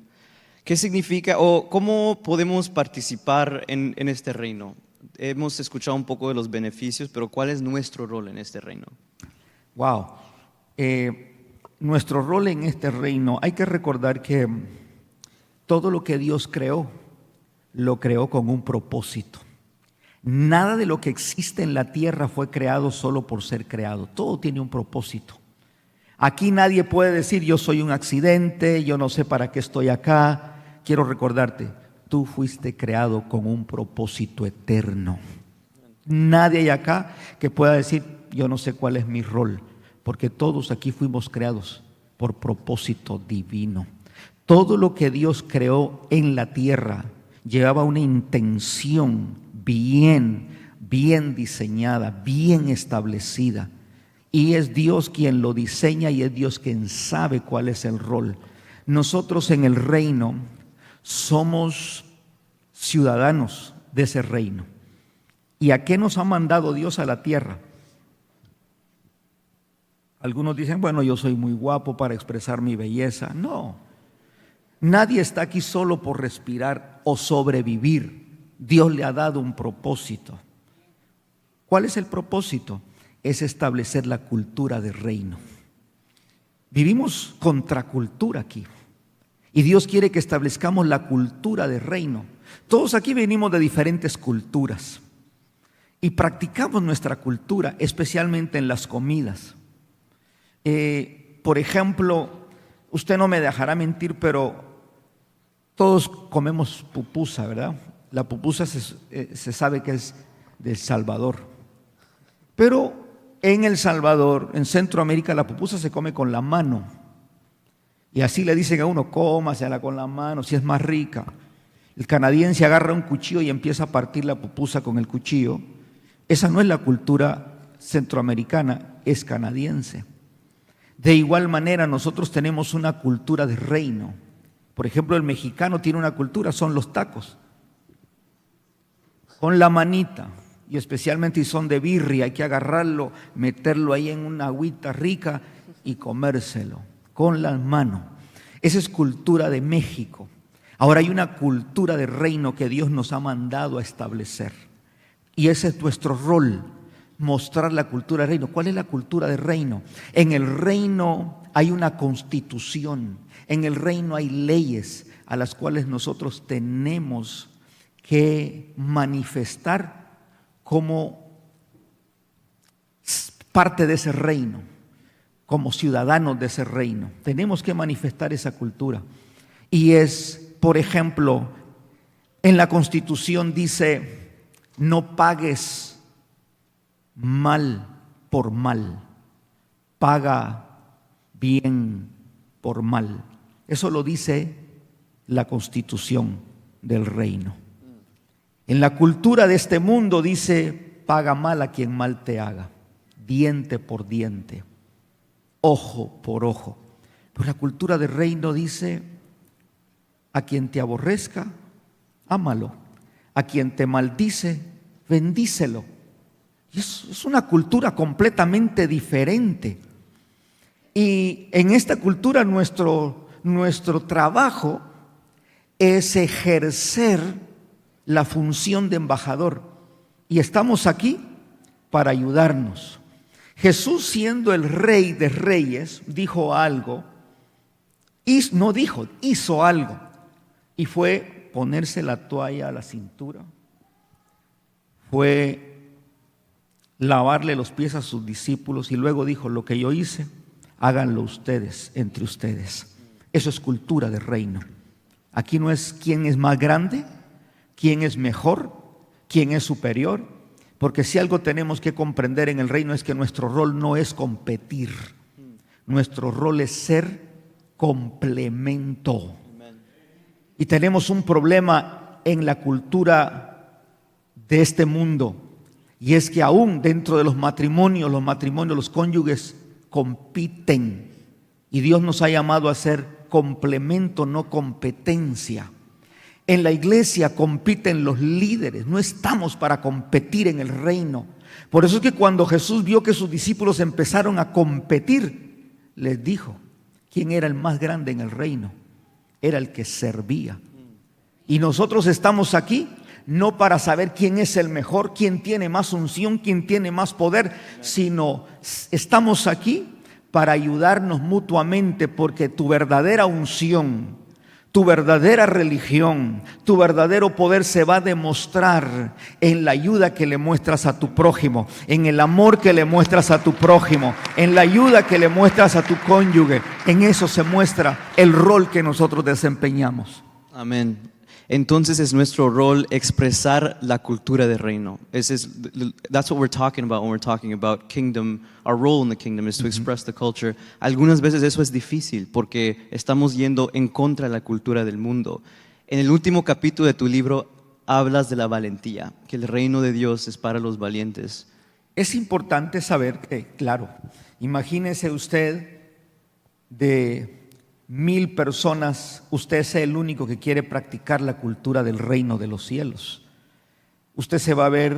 ¿Qué significa o cómo podemos participar en este reino? Hemos escuchado un poco de los beneficios, pero ¿cuál es nuestro rol en este reino? Wow. Nuestro rol en este reino, hay que recordar que todo lo que Dios creó, lo creó con un propósito. Nada de lo que existe en la tierra fue creado solo por ser creado. Todo tiene un propósito. Aquí nadie puede decir: yo soy un accidente, yo no sé para qué estoy acá. Quiero recordarte, tú fuiste creado con un propósito eterno. Nadie hay acá que pueda decir: yo no sé cuál es mi rol, porque todos aquí fuimos creados por propósito divino. Todo lo que Dios creó en la tierra llevaba una intención bien diseñada, bien establecida. Y es Dios quien lo diseña y es Dios quien sabe cuál es el rol. Nosotros en el reino somos ciudadanos de ese reino. ¿Y a qué nos ha mandado Dios a la tierra? Algunos dicen: bueno, yo soy muy guapo para expresar mi belleza. No, nadie está aquí solo por respirar o sobrevivir. Dios le ha dado un propósito. ¿Cuál es el propósito? Es establecer la cultura del reino. Vivimos contracultura aquí. Y Dios quiere que establezcamos la cultura del reino. Todos aquí venimos de diferentes culturas y practicamos nuestra cultura, especialmente en las comidas. Por ejemplo, usted no me dejará mentir, pero todos comemos pupusa, ¿verdad? La pupusa se sabe que es de El Salvador. Pero en El Salvador, en Centroamérica, la pupusa se come con la mano. Y así le dicen a uno: cómasela con la mano, si es más rica. El canadiense agarra un cuchillo y empieza a partir la pupusa con el cuchillo. Esa no es la cultura centroamericana, es canadiense. De igual manera, nosotros tenemos una cultura de reino. Por ejemplo, el mexicano tiene una cultura, son los tacos. Con la manita, y especialmente si son de birria, hay que agarrarlo, meterlo ahí en una agüita rica y comérselo con las manos. Esa es cultura de México. Ahora hay una cultura de reino que Dios nos ha mandado a establecer. Y ese es nuestro rol, mostrar la cultura del reino. ¿Cuál es la cultura del reino? En el reino hay una constitución, en el reino hay leyes a las cuales nosotros tenemos que manifestar como parte de ese reino, como ciudadanos de ese reino. Tenemos que manifestar esa cultura. Y es, por ejemplo, en la Constitución dice: no pagues mal por mal, paga bien por mal. Eso lo dice la Constitución del reino. En la cultura de este mundo dice: paga mal a quien mal te haga, diente por diente, ojo por ojo. Pero la cultura del reino dice: a quien te aborrezca, ámalo, a quien te maldice, bendícelo. Y es una cultura completamente diferente. Y en esta cultura nuestro trabajo es ejercer la función de embajador. Y estamos aquí para ayudarnos. Jesús, siendo el Rey de Reyes, dijo algo, hizo algo, y fue ponerse la toalla a la cintura, fue lavarle los pies a sus discípulos, y luego dijo: lo que yo hice, háganlo ustedes entre ustedes. Eso es cultura de reino. Aquí no es quién es más grande, quién es mejor, quién es superior, porque si algo tenemos que comprender en el reino es que nuestro rol no es competir, nuestro rol es ser complemento. Y tenemos un problema en la cultura de este mundo, y es que aún dentro de los matrimonios, los cónyuges compiten, y Dios nos ha llamado a ser complemento, no competencia. En la iglesia compiten los líderes, no estamos para competir en el reino. Por eso es que cuando Jesús vio que sus discípulos empezaron a competir, les dijo, ¿quién era el más grande en el reino? Era el que servía. Y nosotros estamos aquí no para saber quién es el mejor, quién tiene más unción, quién tiene más poder, sino estamos aquí para ayudarnos mutuamente, porque tu verdadera unción, tu verdadera religión, tu verdadero poder se va a demostrar en la ayuda que le muestras a tu prójimo, en el amor que le muestras a tu prójimo, en la ayuda que le muestras a tu cónyuge. En eso se muestra el rol que nosotros desempeñamos. Amén. Entonces es nuestro rol expresar la cultura del reino. That's what we're talking about when we're talking about kingdom. Our role in the kingdom is to express the culture. Algunas veces eso es difícil porque estamos yendo en contra de la cultura del mundo. En el último capítulo de tu libro hablas de la valentía, que el reino de Dios es para los valientes. Es importante saber que, claro, imagínese usted de 1000 personas, usted es el único que quiere practicar la cultura del reino de los cielos. Usted se va a ver,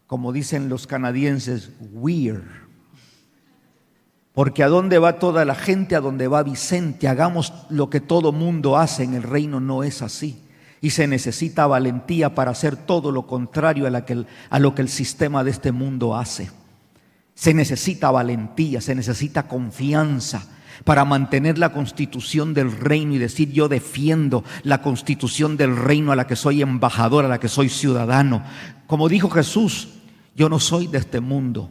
como dicen los canadienses, weird. Porque a dónde va toda la gente, a dónde va Vicente, hagamos lo que todo mundo hace, en el reino no es así. Y se necesita valentía para hacer todo lo contrario a lo que el sistema de este mundo hace. Se necesita valentía, se necesita confianza para mantener la constitución del reino y decir: yo defiendo la constitución del reino a la que soy embajador, a la que soy ciudadano. Como dijo Jesús, yo no soy de este mundo.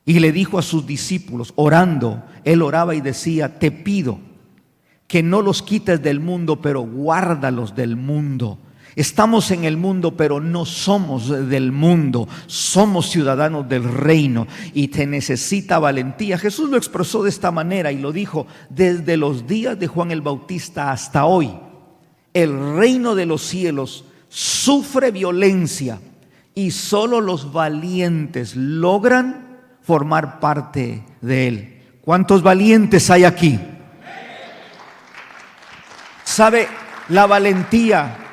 Y le dijo a sus discípulos, orando, él oraba y decía: te pido que no los quites del mundo, pero guárdalos del mundo. Estamos en el mundo, pero no somos del mundo, somos ciudadanos del reino y te necesita valentía. Jesús lo expresó de esta manera y lo dijo: desde los días de Juan el Bautista hasta hoy, el reino de los cielos sufre violencia y solo los valientes logran formar parte de él. ¿Cuántos valientes hay aquí? ¿Sabe? La valentía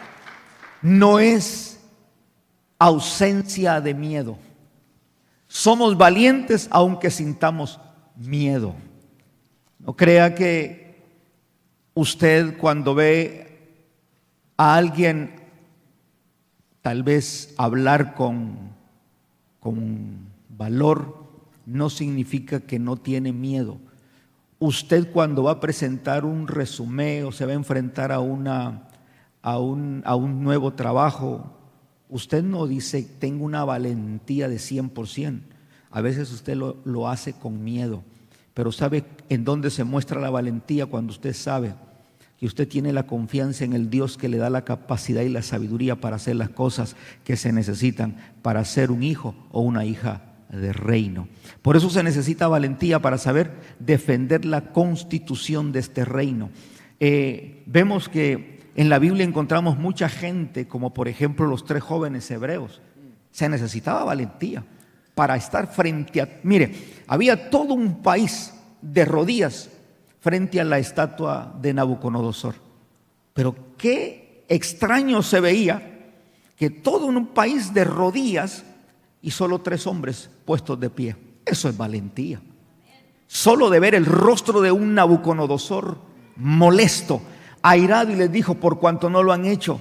no es ausencia de miedo. Somos valientes aunque sintamos miedo. No crea que usted, cuando ve a alguien tal vez hablar con valor, no significa que no tiene miedo. Usted, cuando va a presentar un resumen o se va a enfrentar a un nuevo trabajo, usted no dice: tengo una valentía de 100%. A veces usted lo hace con miedo. Pero ¿sabe en dónde se muestra la valentía? Cuando usted sabe que usted tiene la confianza en el Dios que le da la capacidad y la sabiduría para hacer las cosas que se necesitan para ser un hijo o una hija de reino. Por eso se necesita valentía para saber defender la constitución de este reino. Vemos que en la Biblia encontramos mucha gente, como por ejemplo los 3 jóvenes hebreos. Se necesitaba valentía para estar frente a... Mire, había todo un país de rodillas frente a la estatua de Nabucodonosor. Pero qué extraño se veía que todo un país de rodillas y solo 3 hombres puestos de pie. Eso es valentía. Solo de ver el rostro de un Nabucodonosor molesto, airado, y les dijo: por cuanto no lo han hecho,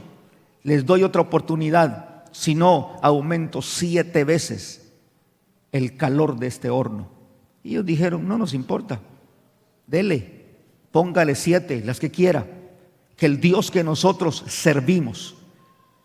les doy otra oportunidad, si no aumento 7 veces el calor de este horno. Y ellos dijeron: no nos importa, dele, póngale 7, las que quiera, que el Dios que nosotros servimos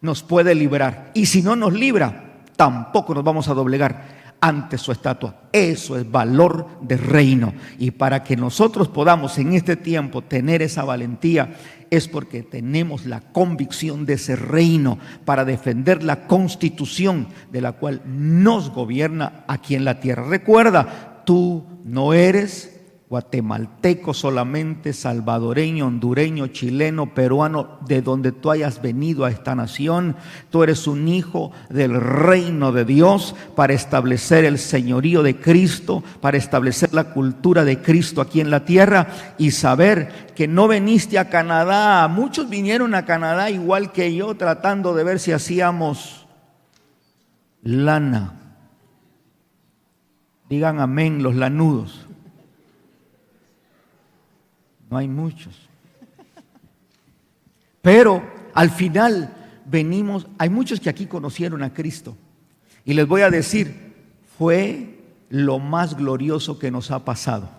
nos puede librar, y si no nos libra, tampoco nos vamos a doblegar. ante su estatua. Eso es valor de reino. Y para que nosotros podamos en este tiempo tener esa valentía, es porque tenemos la convicción de ese reino para defender la constitución de la cual nos gobierna aquí en la tierra. Recuerda, tú no eres guatemalteco solamente, salvadoreño, hondureño, chileno, peruano, de donde tú hayas venido a esta nación. Tú eres un hijo del reino de Dios para establecer el señorío de Cristo, para establecer la cultura de Cristo aquí en la tierra y saber que no viniste a Canadá. Muchos vinieron a Canadá igual que yo, tratando de ver si hacíamos lana. Digan amén los lanudos. No hay muchos. Pero al final venimos, hay muchos que aquí conocieron a Cristo. Y les voy a decir, fue lo más glorioso que nos ha pasado,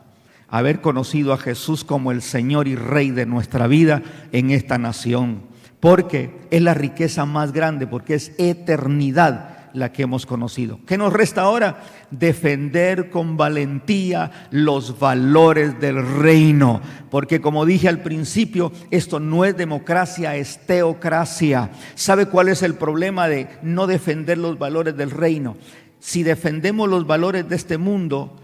haber conocido a Jesús como el Señor y Rey de nuestra vida en esta nación. Porque es la riqueza más grande, porque es eternidad la que hemos conocido. ¿Qué nos resta ahora? Defender con valentía los valores del reino, porque como dije al principio, esto no es democracia, es teocracia. ¿Sabe cuál es el problema de no defender los valores del reino? Si defendemos los valores de este mundo,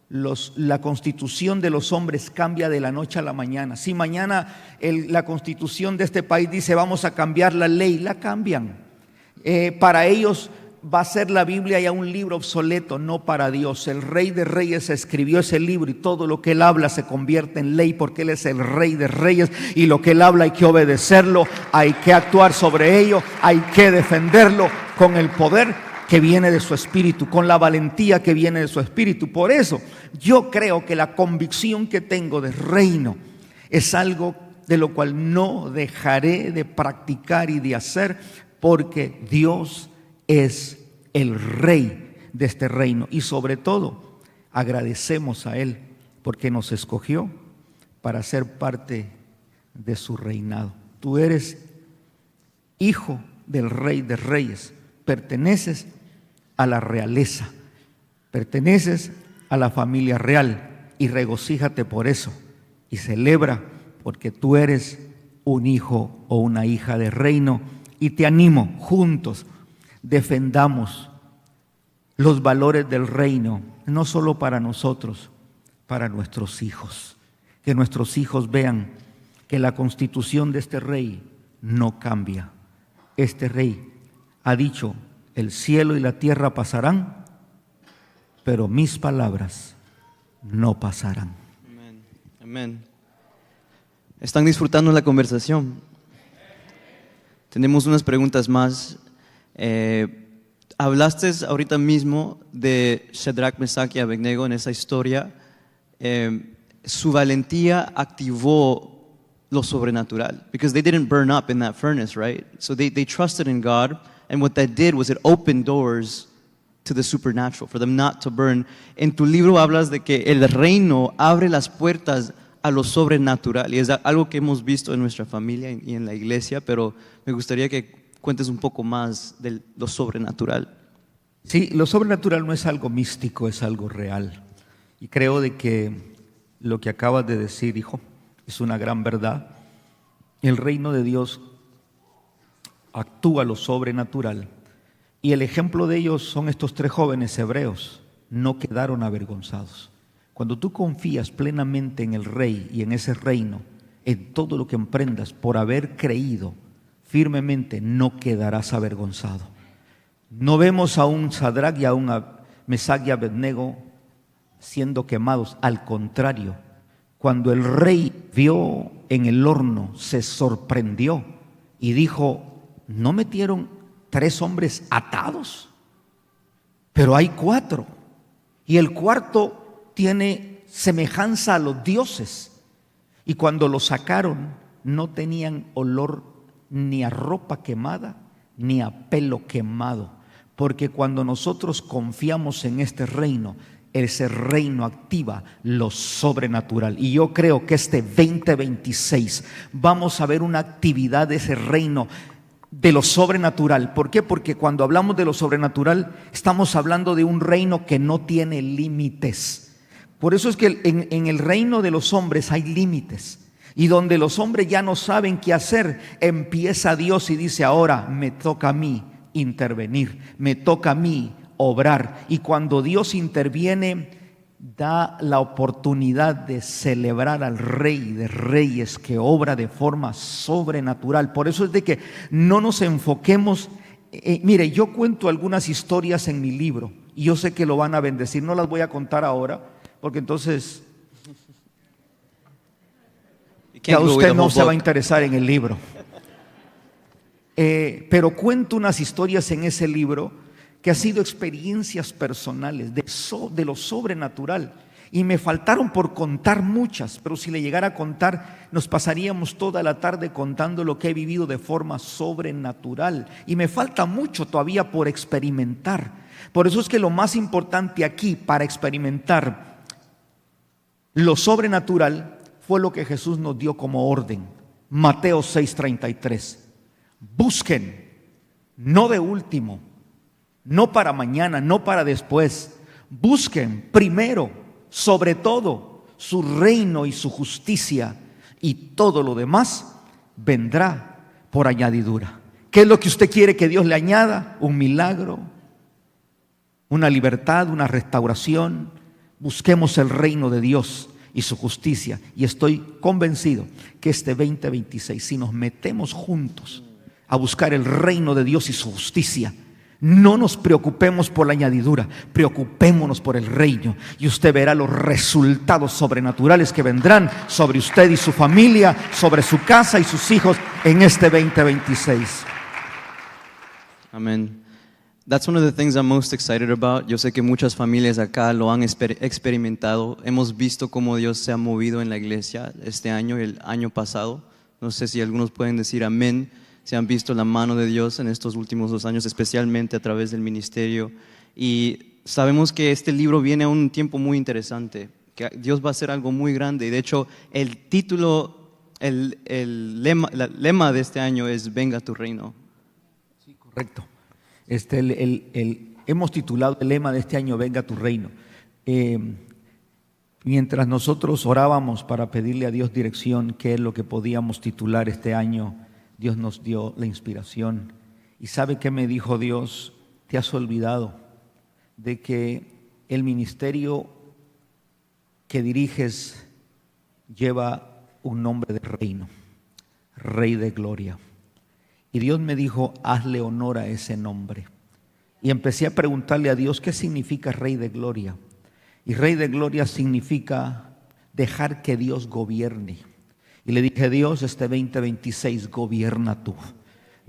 la constitución de los hombres cambia de la noche a la mañana. Si mañana la constitución de este país dice vamos a cambiar la ley, la cambian. Para ellos va a ser la Biblia ya un libro obsoleto, no para Dios. El Rey de Reyes escribió ese libro y todo lo que Él habla se convierte en ley porque Él es el Rey de Reyes y lo que Él habla hay que obedecerlo, hay que actuar sobre ello, hay que defenderlo con el poder que viene de su espíritu, con la valentía que viene de su espíritu. Por eso yo creo que la convicción que tengo de reino es algo de lo cual no dejaré de practicar y de hacer, porque Dios es el Rey de este reino. Y sobre todo agradecemos a Él porque nos escogió para ser parte de su reinado. Tú eres hijo del Rey de Reyes, perteneces a la realeza, perteneces a la familia real, y regocíjate por eso y celebra porque tú eres un hijo o una hija de reino. Y te animo, juntos defendamos los valores del reino, no solo para nosotros, para nuestros hijos. Que nuestros hijos vean que la constitución de este rey no cambia. Este rey ha dicho, el cielo y la tierra pasarán, pero mis palabras no pasarán. Amén. Amén. ¿Están disfrutando la conversación? Tenemos unas preguntas más. Hablaste ahorita mismo de Shadrach, Mesach y Abednego en esa historia. Su valentía activó lo sobrenatural, because they didn't burn up in that furnace, right? So they trusted in God, and what that did was it opened doors to the supernatural, for them not to burn. En tu libro hablas de que el reino abre las puertas a lo sobrenatural, y es algo que hemos visto en nuestra familia y en la iglesia, pero me gustaría que cuentes un poco más de lo sobrenatural. Sí, lo sobrenatural no es algo místico, es algo real. Y creo de que lo que acabas de decir, hijo, es una gran verdad. El reino de Dios actúa lo sobrenatural. Y el ejemplo de ellos son estos 3 jóvenes hebreos. No quedaron avergonzados. Cuando tú confías plenamente en el Rey y en ese reino, en todo lo que emprendas por haber creído firmemente, no quedarás avergonzado. No vemos a un Shadrach y a un Mesach y Abednego siendo quemados. Al contrario, cuando el rey vio en el horno, se sorprendió y dijo, ¿no metieron 3 hombres atados? Pero hay 4, y el cuarto tiene semejanza a los dioses. Y cuando lo sacaron, no tenían olor ni a ropa quemada, ni a pelo quemado. Porque cuando nosotros confiamos en este reino, ese reino activa lo sobrenatural. Y yo creo que este 2026 vamos a ver una actividad de ese reino de lo sobrenatural. ¿Por qué? Porque cuando hablamos de lo sobrenatural estamos hablando de un reino que no tiene límites. Por eso es que en el reino de los hombres hay límites. Y donde los hombres ya no saben qué hacer, empieza Dios y dice: ahora me toca a mí intervenir, me toca a mí obrar. Y cuando Dios interviene, da la oportunidad de celebrar al Rey de Reyes, que obra de forma sobrenatural. Por eso es de que no nos enfoquemos. Mire, yo cuento algunas historias en mi libro y yo sé que lo van a bendecir. No las voy a contar ahora, porque entonces ya usted no se va a interesar en el libro. Pero cuento unas historias en ese libro que han sido experiencias personales de lo sobrenatural. Y me faltaron por contar muchas, pero si le llegara a contar, nos pasaríamos toda la tarde contando lo que he vivido de forma sobrenatural. Y me falta mucho todavía por experimentar. Por eso es que lo más importante aquí para experimentar lo sobrenatural fue lo que Jesús nos dio como orden. Mateo 6:33. Busquen, no de último, no para mañana, no para después. Busquen primero, sobre todo, su reino y su justicia, y todo lo demás vendrá por añadidura. ¿Qué es lo que usted quiere que Dios le añada? Un milagro, una libertad, una restauración. Busquemos el reino de Dios y su justicia, y estoy convencido que este 2026, si nos metemos juntos a buscar el reino de Dios y su justicia, no nos preocupemos por la añadidura, preocupémonos por el reino, y usted verá los resultados sobrenaturales que vendrán sobre usted y su familia, sobre su casa y sus hijos en este 2026. Amén. That's one of the things I'm most excited about. Yo sé que muchas familias acá lo han experimentado. Hemos visto cómo Dios se ha movido en la iglesia este año y el año pasado. No sé si algunos pueden decir amén. Se han visto la mano de Dios en estos últimos 2 años, especialmente a través del ministerio. Y sabemos que este libro viene a un tiempo muy interesante, que Dios va a hacer algo muy grande. Y de hecho, el título, el lema de este año es Venga tu reino. Sí, correcto. Hemos titulado el lema de este año Venga tu reino. Mientras nosotros orábamos para pedirle a Dios dirección, qué es lo que podíamos titular este año, Dios nos dio la inspiración. ¿Y sabe qué me dijo Dios? Te has olvidado de que el ministerio que diriges lleva un nombre de reino, Rey de Gloria. Y Dios me dijo: hazle honor a ese nombre. Y empecé a preguntarle a Dios: ¿qué significa Rey de Gloria? Y Rey de Gloria significa dejar que Dios gobierne. Y le dije: Dios, este 2026 gobierna tú.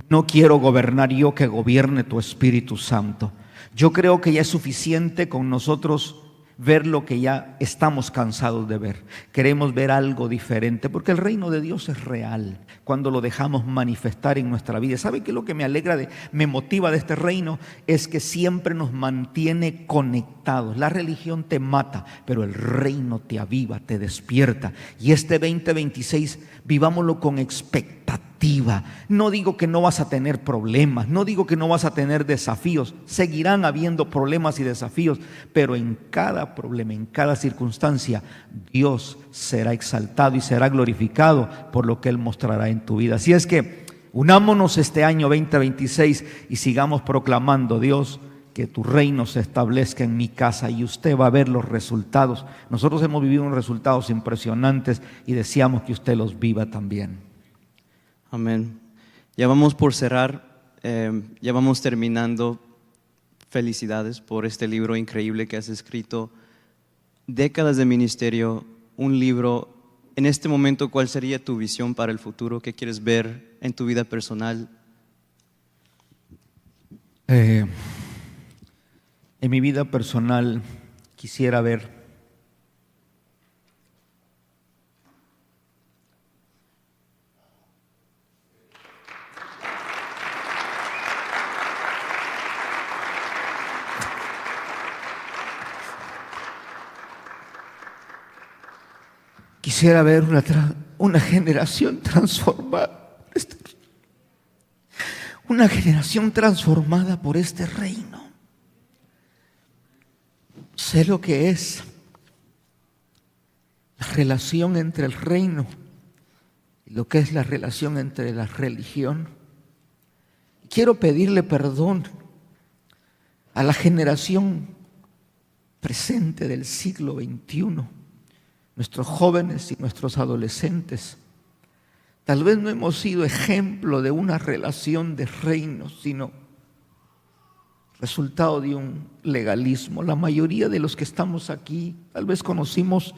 No quiero gobernar yo, que gobierne tu Espíritu Santo. Yo creo que ya es suficiente con nosotros ver lo que ya estamos cansados de ver. Queremos ver algo diferente, porque el reino de Dios es real cuando lo dejamos manifestar en nuestra vida. ¿Sabe qué es lo que me motiva de este reino? Es que siempre nos mantiene conectados. La religión te mata, pero el reino te aviva, te despierta. Y este 2026 vivámoslo con expectativa. No digo que no vas a tener problemas, no digo que no vas a tener desafíos. Seguirán habiendo problemas y desafíos, pero en cada problema, en cada circunstancia, Dios será exaltado y será glorificado por lo que Él mostrará en tu vida. Así es que unámonos este año 2026 y sigamos proclamando: Dios, que tu reino se establezca en mi casa, y usted va a ver los resultados. Nosotros hemos vivido unos resultados impresionantes y deseamos que usted los viva también. Amén. Ya vamos por cerrar, ya vamos terminando. Felicidades por este libro increíble que has escrito. Décadas de ministerio, un libro. En este momento, ¿cuál sería tu visión para el futuro? ¿Qué quieres ver en tu vida personal? En mi vida personal quisiera ver una generación transformada. una generación transformada por este reino. Sé lo que es la relación entre el reino y lo que es la relación entre la religión. Quiero pedirle perdón a la generación presente del siglo XXI, nuestros jóvenes y nuestros adolescentes. Tal vez no hemos sido ejemplo de una relación de reinos, sino resultado de un legalismo. La mayoría de los que estamos aquí tal vez conocimos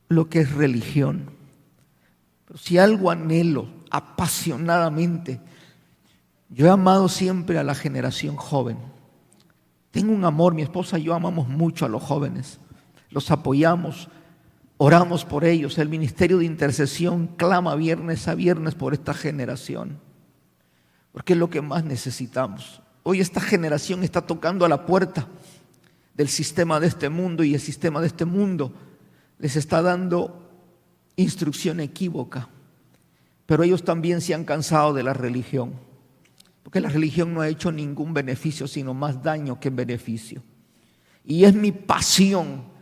lo que es religión. Pero si algo anhelo apasionadamente, yo he amado siempre a la generación joven. Tengo un amor, mi esposa y yo amamos mucho a los jóvenes. Los apoyamos, oramos por ellos. El ministerio de intercesión clama viernes a viernes por esta generación, porque es lo que más necesitamos. Hoy esta generación está tocando a la puerta del sistema de este mundo, y el sistema de este mundo les está dando instrucción equívoca. Pero ellos también se han cansado de la religión, porque la religión no ha hecho ningún beneficio, sino más daño que beneficio. Y es mi pasión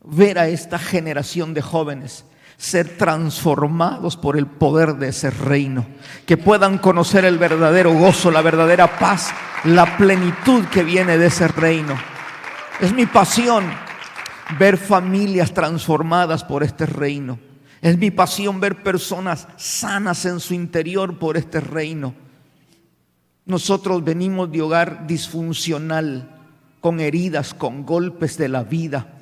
ver a esta generación de jóvenes ser transformados por el poder de ese reino, que puedan conocer el verdadero gozo, la verdadera paz, la plenitud que viene de ese reino. Es mi pasión ver familias transformadas por este reino. Es mi pasión ver personas sanas en su interior por este reino. Nosotros venimos de hogar disfuncional, con heridas, con golpes de la vida,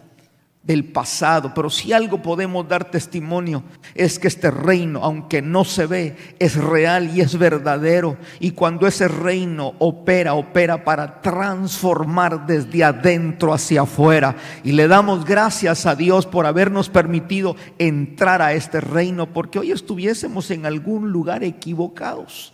del pasado, pero si algo podemos dar testimonio es que este reino, aunque no se ve, es real y es verdadero. Y cuando ese reino opera para transformar desde adentro hacia afuera. Y le damos gracias a Dios por habernos permitido entrar a este reino, porque hoy estuviésemos en algún lugar equivocados,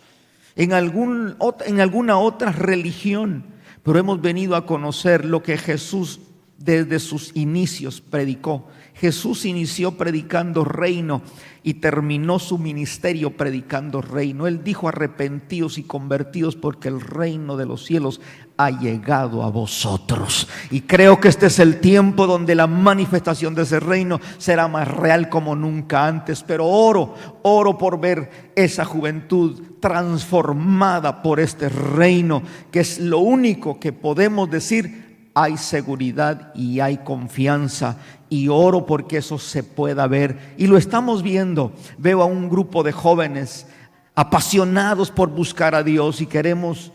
en alguna otra religión, pero hemos venido a conocer lo que Jesús desde sus inicios predicó. Jesús inició predicando reino y terminó su ministerio predicando reino. Él dijo: arrepentidos y convertidos, porque el reino de los cielos ha llegado a vosotros. Y creo que este es el tiempo donde la manifestación de ese reino será más real como nunca antes. Pero oro por ver esa juventud transformada por este reino, que es lo único que podemos decir: hay seguridad y hay confianza. Y oro porque eso se pueda ver, y lo estamos viendo. Veo a un grupo de jóvenes apasionados por buscar a Dios, y queremos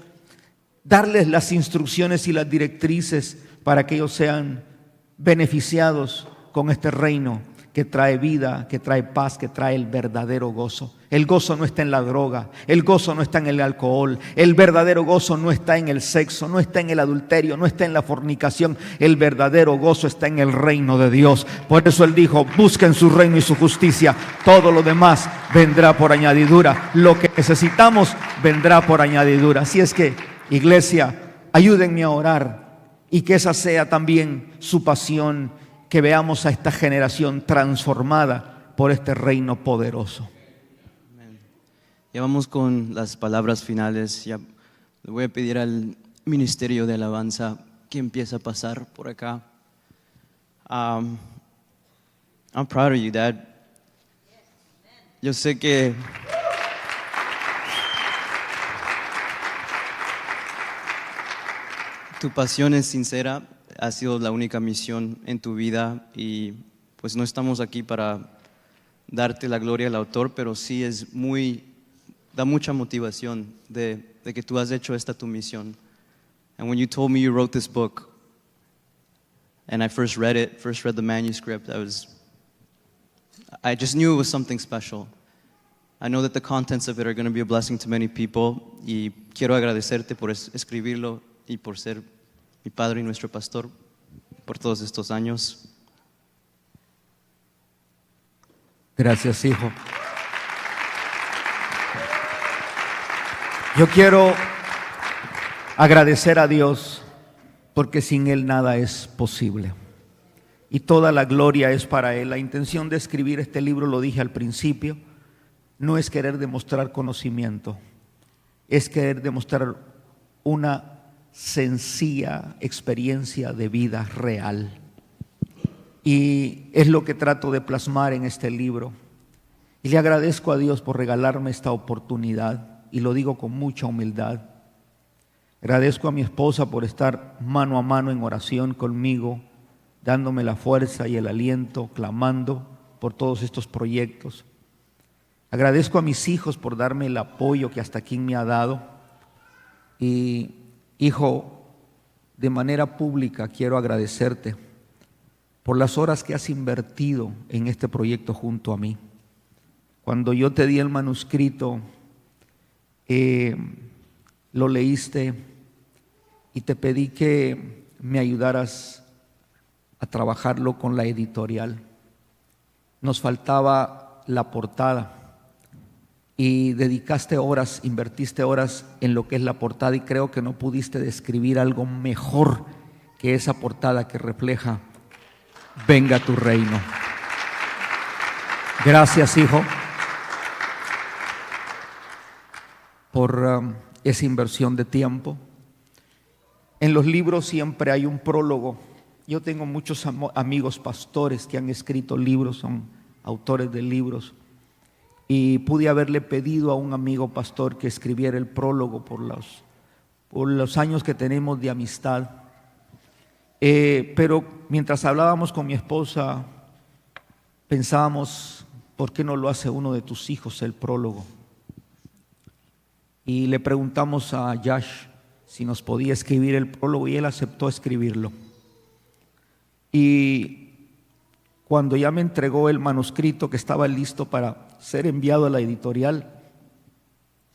darles las instrucciones y las directrices para que ellos sean beneficiados con este reino que trae vida, que trae paz, que trae el verdadero gozo. El gozo no está en la droga, el gozo no está en el alcohol, el verdadero gozo no está en el sexo, no está en el adulterio, no está en la fornicación. El verdadero gozo está en el reino de Dios. Por eso Él dijo: busquen su reino y su justicia, todo lo demás vendrá por añadidura. Lo que necesitamos vendrá por añadidura. Así es que, iglesia, ayúdenme a orar, y que esa sea también su pasión, que veamos a esta generación transformada por este reino poderoso. Ya vamos con las palabras finales. Ya le voy a pedir al ministerio de alabanza que empiece a pasar por acá. I'm proud of you, Dad. Yo sé que tu pasión es sincera. Ha sido la única misión en tu vida, y pues no estamos aquí para darte la gloria al autor, pero sí da mucha motivación de que tú has hecho esta tu misión. And when you told me you wrote this book, and I first read the manuscript, I just knew it was something special. I know that the contents of it are going to be a blessing to many people, y quiero agradecerte por escribirlo y por ser mi padre y nuestro pastor por todos estos años. Gracias, hijo. Yo quiero agradecer a Dios, porque sin Él nada es posible, y toda la gloria es para Él. La intención de escribir este libro, lo dije al principio, no es querer demostrar conocimiento, es querer demostrar una sencilla experiencia de vida real. Y es lo que trato de plasmar en este libro. Y le agradezco a Dios por regalarme esta oportunidad, y lo digo con mucha humildad. Agradezco a mi esposa por estar mano a mano en oración conmigo, dándome la fuerza y el aliento, clamando por todos estos proyectos. Agradezco a mis hijos por darme el apoyo que hasta aquí me ha dado. Y, hijo, de manera pública quiero agradecerte por las horas que has invertido en este proyecto junto a mí. Cuando yo te di el manuscrito, lo leíste y te pedí que me ayudaras a trabajarlo con la editorial. Nos faltaba la portada y dedicaste horas, invertiste horas en lo que es la portada, y creo que no pudiste describir algo mejor que esa portada que refleja venga tu reino. Gracias, hijo, por esa inversión de tiempo. En los libros siempre hay un prólogo. Yo tengo muchos amigos pastores que han escrito libros, son autores de libros, y pude haberle pedido a un amigo pastor que escribiera el prólogo por los años que tenemos de amistad. Pero mientras hablábamos con mi esposa, pensábamos, ¿por qué no lo hace uno de tus hijos el prólogo? Y le preguntamos a Yash si nos podía escribir el prólogo, y él aceptó escribirlo. Y cuando ya me entregó el manuscrito que estaba listo para ser enviado a la editorial,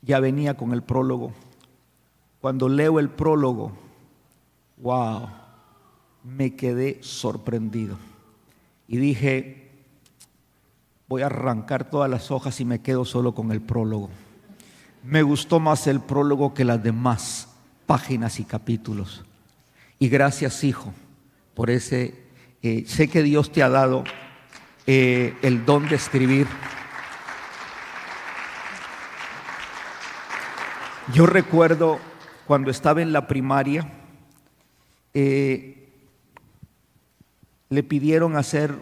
ya venía con el prólogo. Cuando leo el prólogo, wow, me quedé sorprendido y dije, voy a arrancar todas las hojas y me quedo solo con el prólogo. Me gustó más el prólogo que las demás páginas y capítulos. Y gracias, hijo, por ese, sé que Dios te ha dado el don de escribir. Yo recuerdo cuando estaba en la primaria, le pidieron hacer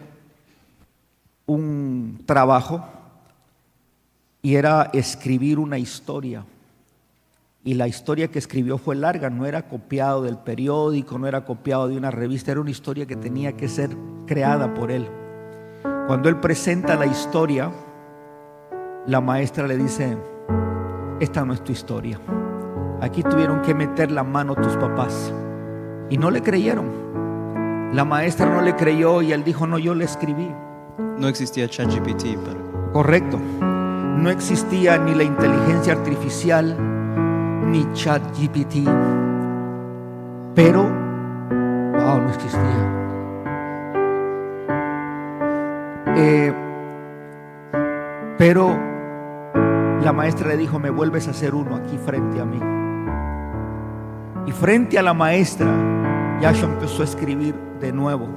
un trabajo y era escribir una historia. Y la historia que escribió fue larga, no era copiado del periódico, no era copiado de una revista, era una historia que tenía que ser creada por él. Cuando él presenta la historia, la maestra le dice, esta no es tu historia, aquí tuvieron que meter la mano tus papás. Y no le creyeron. La maestra no le creyó y él dijo, no, yo le escribí. No existía ChatGPT, pero... Correcto. No existía ni la inteligencia artificial ni ChatGPT, pero wow, no existía. Pero la maestra le dijo, me vuelves a hacer uno aquí frente a mí. Y frente a la maestra, Yashua empezó a escribir de nuevo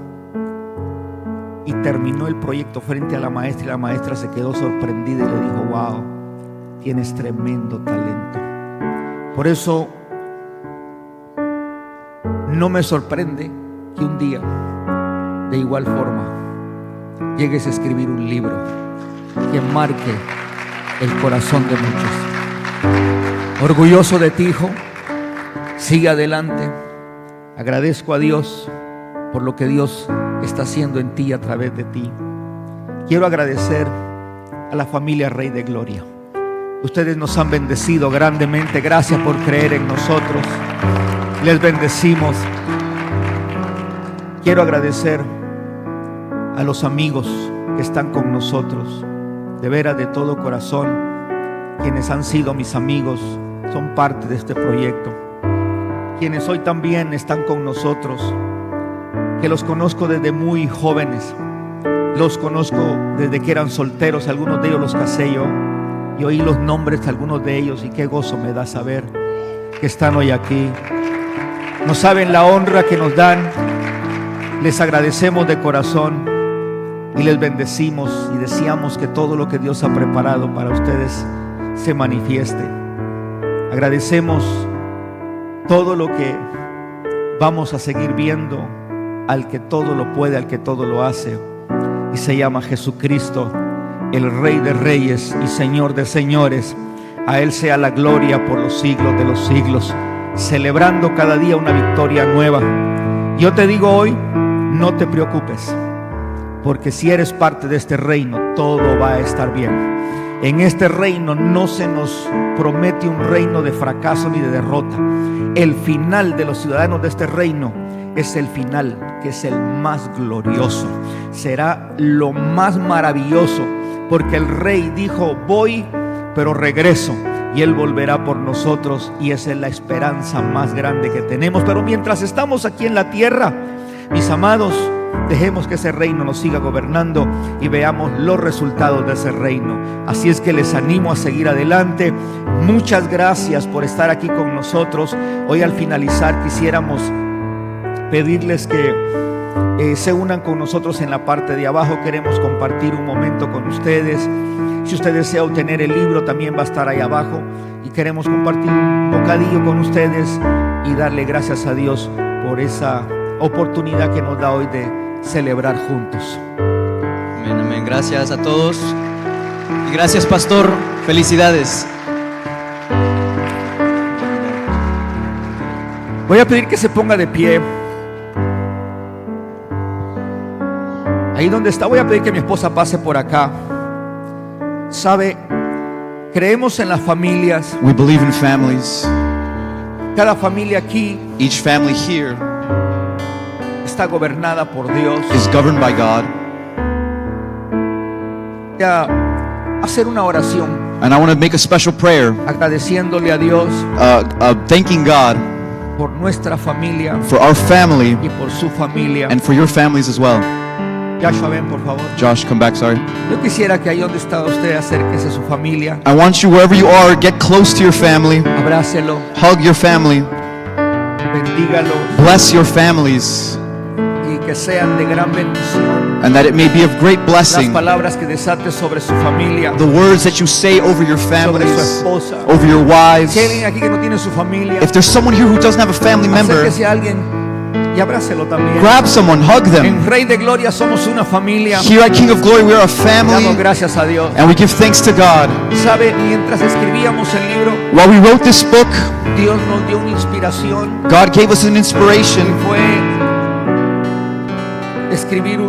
y terminó el proyecto frente a la maestra, y la maestra se quedó sorprendida y le dijo, wow, tienes tremendo talento. Por eso no me sorprende que un día, de igual forma, llegues a escribir un libro que marque el corazón de muchos. Orgulloso de ti, hijo, sigue adelante. Agradezco a Dios por lo que Dios está haciendo en ti y a través de ti. Quiero agradecer a la familia Rey de Gloria. Ustedes nos han bendecido grandemente. Gracias por creer en nosotros. Les bendecimos. Quiero agradecer a los amigos que están con nosotros, de veras, de todo corazón. Quienes han sido mis amigos, son parte de este proyecto. Quienes hoy también están con nosotros, que los conozco desde muy jóvenes, los conozco desde que eran solteros, algunos de ellos los casé yo, y oí los nombres de algunos de ellos, y qué gozo me da saber que están hoy aquí. No saben la honra que nos dan. Les agradecemos de corazón. y les bendecimos y deseamos que todo lo que Dios ha preparado para ustedes se manifieste. Agradecemos todo lo que vamos a seguir viendo al que todo lo puede, al que todo lo hace, y se llama Jesucristo, el Rey de Reyes y Señor de Señores. A Él sea la gloria por los siglos de los siglos, celebrando cada día una victoria nueva. Yo te digo hoy, no te preocupes, porque si eres parte de este reino, todo va a estar bien. En este reino no se nos promete un reino de fracaso ni de derrota. El final de los ciudadanos de este reino es el final, que es el más glorioso. Será lo más maravilloso, porque el Rey dijo: voy, pero regreso, y Él volverá por nosotros, y esa es la esperanza más grande que tenemos. Pero mientras estamos aquí en la tierra, mis amados, dejemos que ese reino nos siga gobernando y veamos los resultados de ese reino. Así es que les animo a seguir adelante. Muchas gracias por estar aquí con nosotros. Hoy, al finalizar, quisiéramos pedirles que se unan con nosotros en la parte de abajo. Queremos compartir un momento con ustedes. Si usted desea obtener el libro, también va a estar ahí abajo, y queremos compartir un bocadillo con ustedes y darle gracias a Dios por esa oportunidad que nos da hoy de celebrar juntos. Amén, amén. Gracias a todos. Y gracias, pastor. Felicidades. Voy a pedir que se ponga de pie. Ahí donde está, voy a pedir que mi esposa pase por acá. Sabe, creemos en las familias. We believe in families. Cada familia aquí Each family here está gobernada por Dios. is governed by God. Voy a hacer una oración And I want to make a special prayer, agradeciéndole a Dios thanking God por nuestra familia for our family y por su familia. and for your families as well. Joshua, ven por favor. Josh, come back, sorry. Yo quisiera que ahí donde está usted, acérquese a su familia, I want you, wherever you are, get close to your family, abrácelo, hug your family, bendígalo, bless your families, y que sean de gran bendición and that it may be of great las blessing. palabras que desate sobre su familia, The words that you say over your sobre su families, esposa. over your wives. Si hay alguien aquí que no tiene su familia, If there's someone here who doesn't have a family member, acérquese a alguien y abrácelo también. grab someone, hug them. En Rey de Gloria somos una familia. Here at King of Glory, we are a Damos family, gracias a Dios. and we give thanks to God. Sabe, mientras escribíamos el libro, While we wrote this book, Dios nos dio una inspiración, God gave us an y inspiration. fue escribir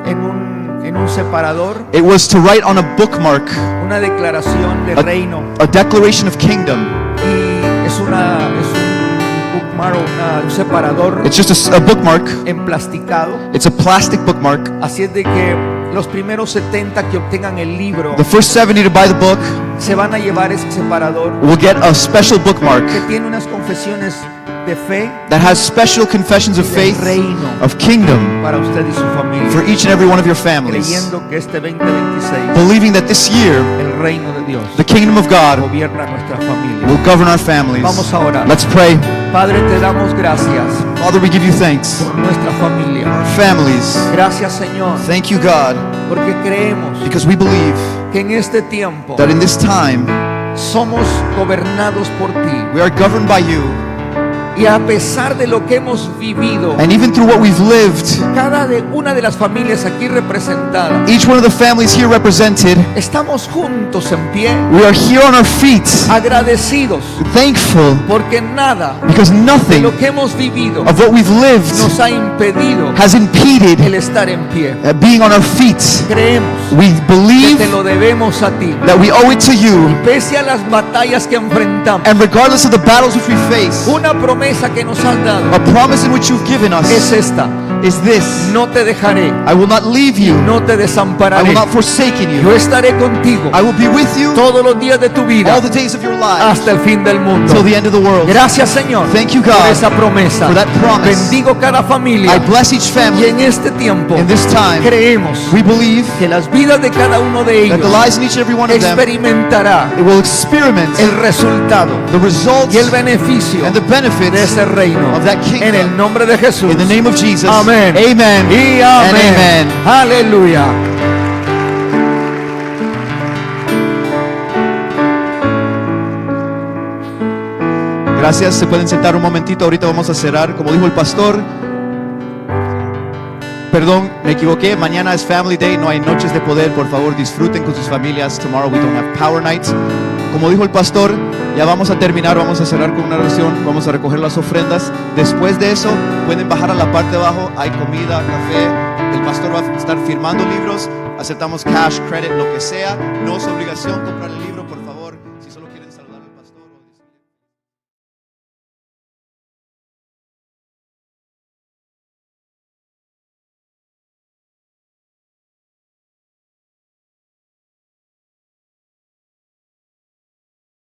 en un separador It was to write on a bookmark una declaración de reino, a declaration of kingdom. y es un bookmark, un separador It's just a bookmark. emplasticado. It's a plastic bookmark. Así es de que los primeros 70 que obtengan el libro The first 70 to buy the book se van a llevar ese separador will get a special bookmark que tiene unas confesiones de fe that has special confessions of faith, reino of kingdom, para usted y su familia, for each and every one of your families, creyendo que este 2026 believing that this year el reino de Dios the kingdom of God gobierna nuestra familia. will govern our families. Vamos a orar. Let's pray. Padre, te damos gracias Father, we give you thanks. por nuestra familia. Families, Gracias, Señor, thank you, God, porque creemos because we believe que en este tiempo that in this time somos gobernados por ti. we are governed by you. Y a pesar de lo que hemos vivido, And even through what we've lived, cada una de las familias aquí representadas, each one of the families here represented, estamos juntos en pie, we are here on our feet, agradecidos, thankful, porque nada because de nothing lo que hemos vivido of what we've lived nos ha impedido has impeded el estar en pie. being on our feet. Creemos We que believe te lo debemos a ti. that we owe it to you, Pese a las batallas que enfrentamos, and regardless of the battles which we face, una promesa que nos has dado a promise in which you've given es us esta: is this: no te dejaré, I will not leave you, no te I desampararé, will not forsaken yo you, estaré contigo I will be with you todos los días de tu vida all the days of your life hasta el fin del mundo. till the end of the world. Gracias, Señor, Thank you, por God, esa promesa. for that promise. Bendigo cada I familia, bless each y family. en este tiempo In this time, creemos we believe que las vidas de cada uno de that the ellos lives in each and every one of them, experimentará it will experiment el resultado the results y el beneficio and the de benefits ese reino, of that en el kingdom. nombre de Jesús. In the name of Jesus, Amén. Amén. Amen. Y And amén. amen. Aleluya. Gracias, se pueden sentar un momentito, ahorita vamos a cerrar. Como dijo el pastor, perdón, me equivoqué, mañana es Family Day, no hay noches de poder, por favor disfruten con sus familias. Tomorrow we don't have power nights. Como dijo el pastor, ya vamos a terminar, vamos a cerrar con una oración, vamos a recoger las ofrendas. Después de eso, pueden bajar a la parte de abajo, hay comida, café, el pastor va a estar firmando libros, aceptamos cash, credit, lo que sea, no es obligación comprar el libro, por favor.